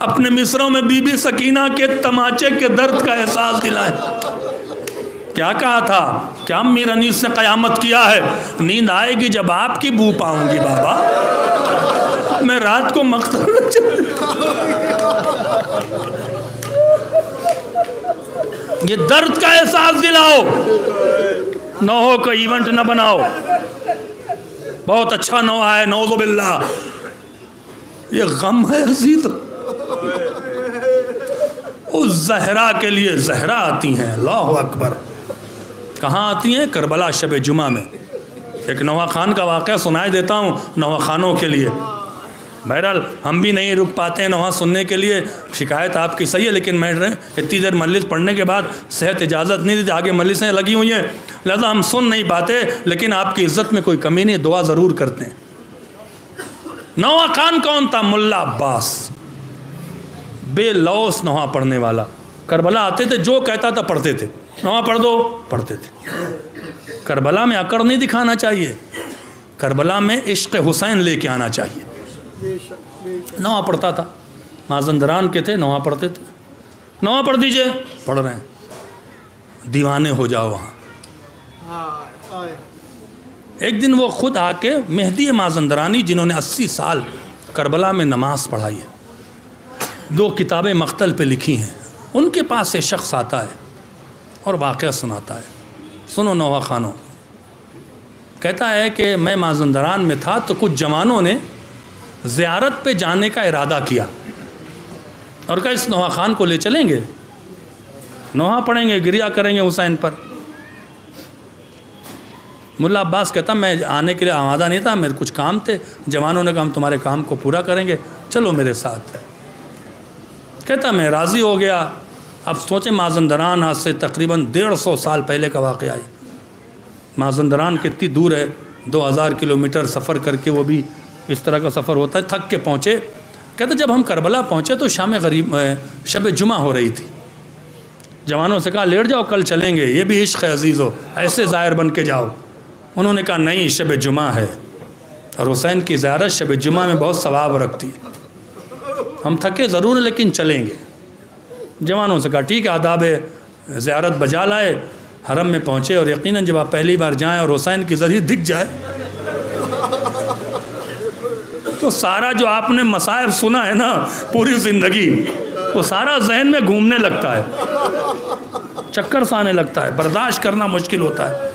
اپنے مصروں میں بی بی سکینہ کے تماچے کے درد کا احساس دلائیں۔ کیا کہا تھا کہ میر انیس سے قیامت کیا ہے، نیند آئے گی جب آپ کی بو پاؤں گی بابا، میں رات کو مقتل یہ درد کا احساس دلاؤ، نوحہ کا ایونٹ نہ بناؤ۔ بہت اچھا نوحہ ہے، نعوذ باللہ، یہ غم ہے عزیز۔ اس زہرا کے لیے زہرا آتی ہیں، اللہ اکبر۔ کہاں آتی ہیں؟ کربلا شب جمعہ میں۔ ایک نوحہ خان کا واقعہ سنائے دیتا ہوں نوحہ خانوں کے لیے۔ بہرحال ہم بھی نہیں رک پاتے ہیں نوحہ سننے کے لیے، شکایت آپ کی صحیح ہے، لیکن میں اتنی دیر مجلس پڑھنے کے بعد صحت اجازت نہیں دیتی، آگے مجلسیں لگی ہوئی ہیں، لہذا ہم سن نہیں پاتے، لیکن آپ کی عزت میں کوئی کمی نہیں، دعا ضرور کرتے ہیں۔ نوحہ خان کون تھا؟ ملا عباس، بے لوث نوحہ پڑھنے والا۔ کربلا آتے تھے، جو کہتا تھا پڑھتے تھے، نوحہ پڑھ دو پڑھتے تھے۔ کربلا میں اکڑ نہیں دکھانا چاہیے، کربلا میں عشق حسین لے کے آنا چاہیے۔ نوحہ پڑھتا تھا، مازندران کے تھے، نوحہ پڑھتے تھے۔ نوحہ پڑھ دیجئے، پڑھ رہے ہیں، دیوانے ہو جاؤ وہاں۔ ایک دن وہ خود آ کے مہدی مازندرانی، جنہوں نے 80 سال کربلا میں نماز پڑھائی ہے، 2 کتابیں مقتل پہ لکھی ہیں، ان کے پاس سے شخص آتا ہے اور واقعہ سناتا ہے۔ سنو نوحہ خانوں، کہتا ہے کہ میں مازندران میں تھا تو کچھ جوانوں نے زیارت پہ جانے کا ارادہ کیا اور کہا اس نوحہ خان کو لے چلیں گے، نوحہ پڑھیں گے، گریہ کریں گے حسین پر۔ ملا عباس کہتا میں آنے کے لیے آمادہ نہیں تھا، میرے کچھ کام تھے، جوانوں نے کہا ہم تمہارے کام کو پورا کریں گے، چلو میرے ساتھ۔ کہتا میں راضی ہو گیا۔ اب سوچیں مازندران آج سے تقریباً 150 سال پہلے کا واقعہ ہے۔ مازندران کتنی دور ہے، 2000 کلومیٹر سفر کر کے، وہ بھی اس طرح کا سفر ہوتا ہے۔ تھک کے پہنچے، کہتے جب ہم کربلا پہنچے تو شام غریب شب جمعہ ہو رہی تھی۔ جوانوں سے کہا لیٹ جاؤ، کل چلیں گے، یہ بھی عشق ہے عزیزو، ایسے ظاہر بن کے جاؤ۔ انہوں نے کہا نہیں، شب جمعہ ہے اور حسین کی زیارت شب جمعہ میں بہت ثواب رکھتی ہے، ہم تھکے ضرور لیکن چلیں گے۔ جوانوں سے کہا ٹھیک ہے، آداب زیارت بجا لائے، حرم میں پہنچے، اور یقیناً جب آپ پہلی بار جائیں اور حسین کی ذریعہ دکھ جائے تو سارا جو آپ نے مصائب سنا ہے نا پوری زندگی، وہ سارا ذہن میں گھومنے لگتا ہے، چکر سا آنے لگتا ہے، برداشت کرنا مشکل ہوتا ہے۔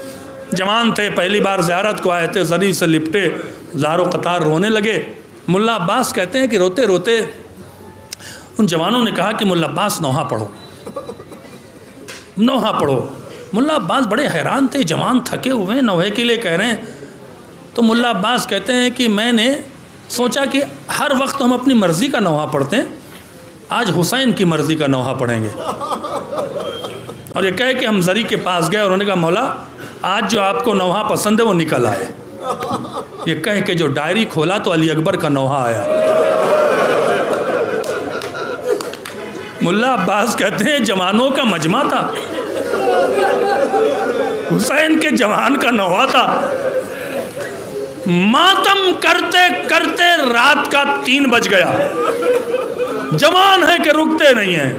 جوان تھے، پہلی بار زیارت کو آئے تھے، زری سے لپٹے زار و قطار رونے لگے۔ ملا عباس کہتے ہیں کہ روتے روتے ان جوانوں نے کہا کہ ملا عباس نوحہ پڑھو، نوحہ پڑھو۔ ملا عباس بڑے حیران تھے، جوان تھکے ہوئے ہیں، نوحے کے لیے کہہ رہے ہیں۔ تو ملا عباس کہتے ہیں کہ میں نے سوچا کہ ہر وقت ہم اپنی مرضی کا نوحہ پڑھتے ہیں، آج حسین کی مرضی کا نوحہ پڑھیں گے۔ اور یہ کہے کہ ہم زری کے پاس گئے اور انہوں نے کہا مولا آج جو آپ کو نوحہ پسند ہے وہ نکل آئے۔ یہ کہہ کہ جو ڈائری کھولا تو علی اکبر کا نوحہ آیا۔ ملا عباس کہتے ہیں جوانوں کا مجمع تھا، حسین کے جوان کا نوحہ تھا۔ ماتم کرتے کرتے رات کا 3 بج گیا، جوان ہے کہ رکتے نہیں ہیں۔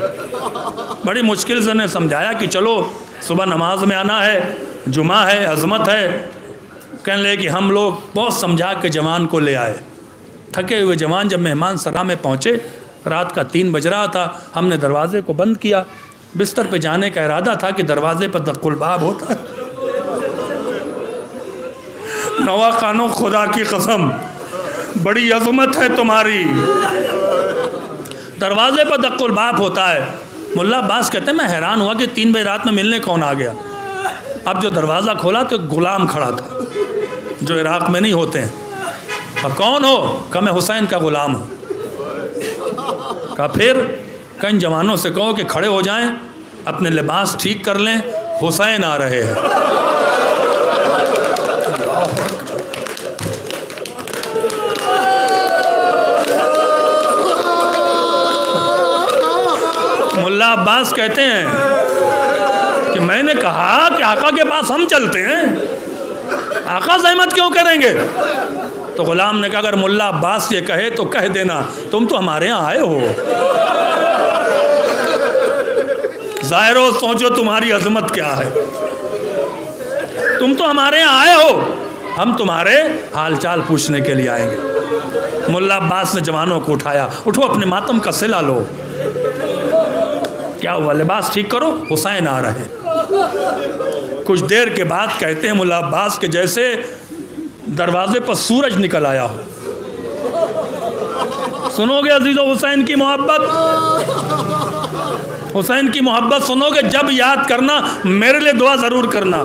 بڑی مشکل سے نے سمجھایا کہ چلو صبح نماز میں آنا ہے، جمعہ ہے، عظمت ہے۔ کہنے لگے کہ ہم لوگ بہت سمجھا کے جوان کو لے آئے۔ تھکے ہوئے جوان جب مہمان سرا میں پہنچے، رات کا 3 بج رہا تھا، ہم نے دروازے کو بند کیا، بستر پہ جانے کا ارادہ تھا کہ دروازے پر دق الباب ہوتا ہے۔ نوحہ خانوں خدا کی قسم بڑی عظمت ہے تمہاری، دروازے پر دق الباب ہوتا ہے۔ ملا عباس کہتے ہیں میں حیران ہوا کہ 3 بجے رات میں ملنے کون آ گیا۔ اب جو دروازہ کھولا تو ایک غلام کھڑا تھا جو عراق میں نہیں ہوتے ہیں۔ اور کون ہو؟ کہا میں حسین کا غلام ہوں۔ کہا پھر؟ کہیں جوانوں سے کہو کہ کھڑے ہو جائیں، اپنے لباس ٹھیک کر لیں، حسین آ رہے ہیں۔ ملا عباس کہتے ہیں کہ میں نے کہا کہ آقا کے پاس ہم چلتے ہیں، آقا زحمت کیوں کریں گے؟ تو غلام نے کہا اگر ملا عباس یہ کہے تو کہہ دینا تم تو ہمارے ہاں آئے ہو، ظاہر ہو سوچو تمہاری عظمت کیا ہے، تم تو ہمارے یہاں آئے ہو، ہم تمہارے حال چال پوچھنے کے لیے آئیں گے۔ ملا عباس نے جوانوں کو اٹھایا، اٹھو اپنے ماتم کا صلہ لو، کیا ہوا لباس ٹھیک کرو، حسین آ رہے ہیں۔ کچھ دیر کے بعد کہتے ہیں ملا عباس کے جیسے دروازے پر سورج نکل آیا ہو۔ سنو گے عزیزو حسین کی محبت، حسین کی محبت سنو گے، جب یاد کرنا میرے لیے دعا ضرور کرنا۔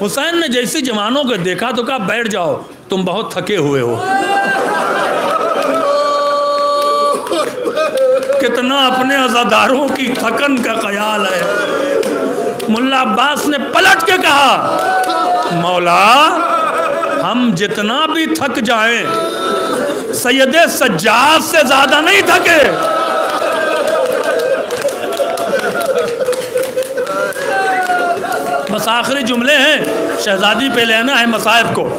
حسین نے جیسی جوانوں کو دیکھا تو کہا بیٹھ جاؤ، تم بہت تھکے ہوئے ہو۔ کتنا اپنے عزاداروں کی تھکن کا خیال ہے۔ ملا عباس نے پلٹ کے کہا مولا ہم جتنا بھی تھک جائیں سید سجاد سے زیادہ نہیں تھکے۔ بس آخری جملے ہیں، شہزادی پہ لینا ہے مصائب کو۔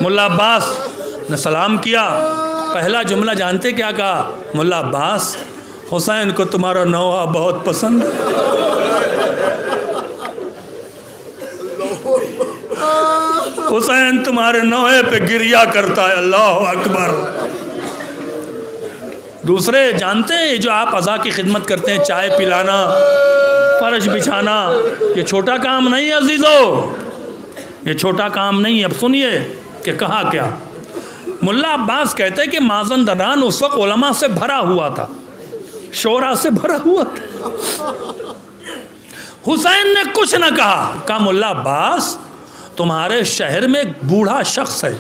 ملا عباس نے سلام کیا، پہلا جملہ جانتے کیا کہا؟ ملا عباس حسین کو تمہارا نوحہ بہت پسند ہے۔ حسین تمہارے نوحے پہ گریا کرتا ہے، اللہ اکبر۔ دوسرے جانتے ہیں جو آپ عزا کی خدمت کرتے ہیں، چائے پلانا، فرش بچھانا، یہ چھوٹا کام نہیں ہے عزیزو، یہ چھوٹا کام نہیں ہے۔ اب سنیے کہ کہا کیا۔ ملا عباس کہتے ہیں کہ مازندران اس وقت علماء سے بھرا ہوا تھا، شورا سے بھرا ہوا تھا۔ حسین نے کچھ نہ کہا ملا عباس تمہارے شہر میں ایک بوڑھا شخص ہے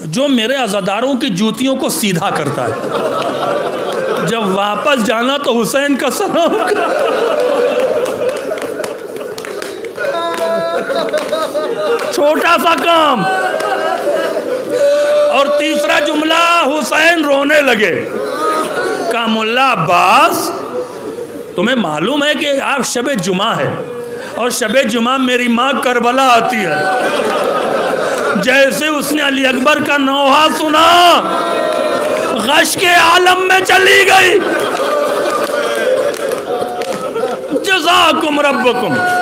جو میرے عزاداروں کی جوتیوں کو سیدھا کرتا ہے، جب واپس جانا تو حسین کا سلام کرنا۔ چھوٹا سا کام۔ اور تیسرا جملہ حسین رونے لگے، کہا ملا عباس تمہیں معلوم ہے کہ آج شب جمعہ ہے اور شب جمعہ میری ماں کربلا آتی ہے، جیسے اس نے علی اکبر کا نوحہ سنا غش کے عالم میں چلی گئی۔ جزاکم ربکم۔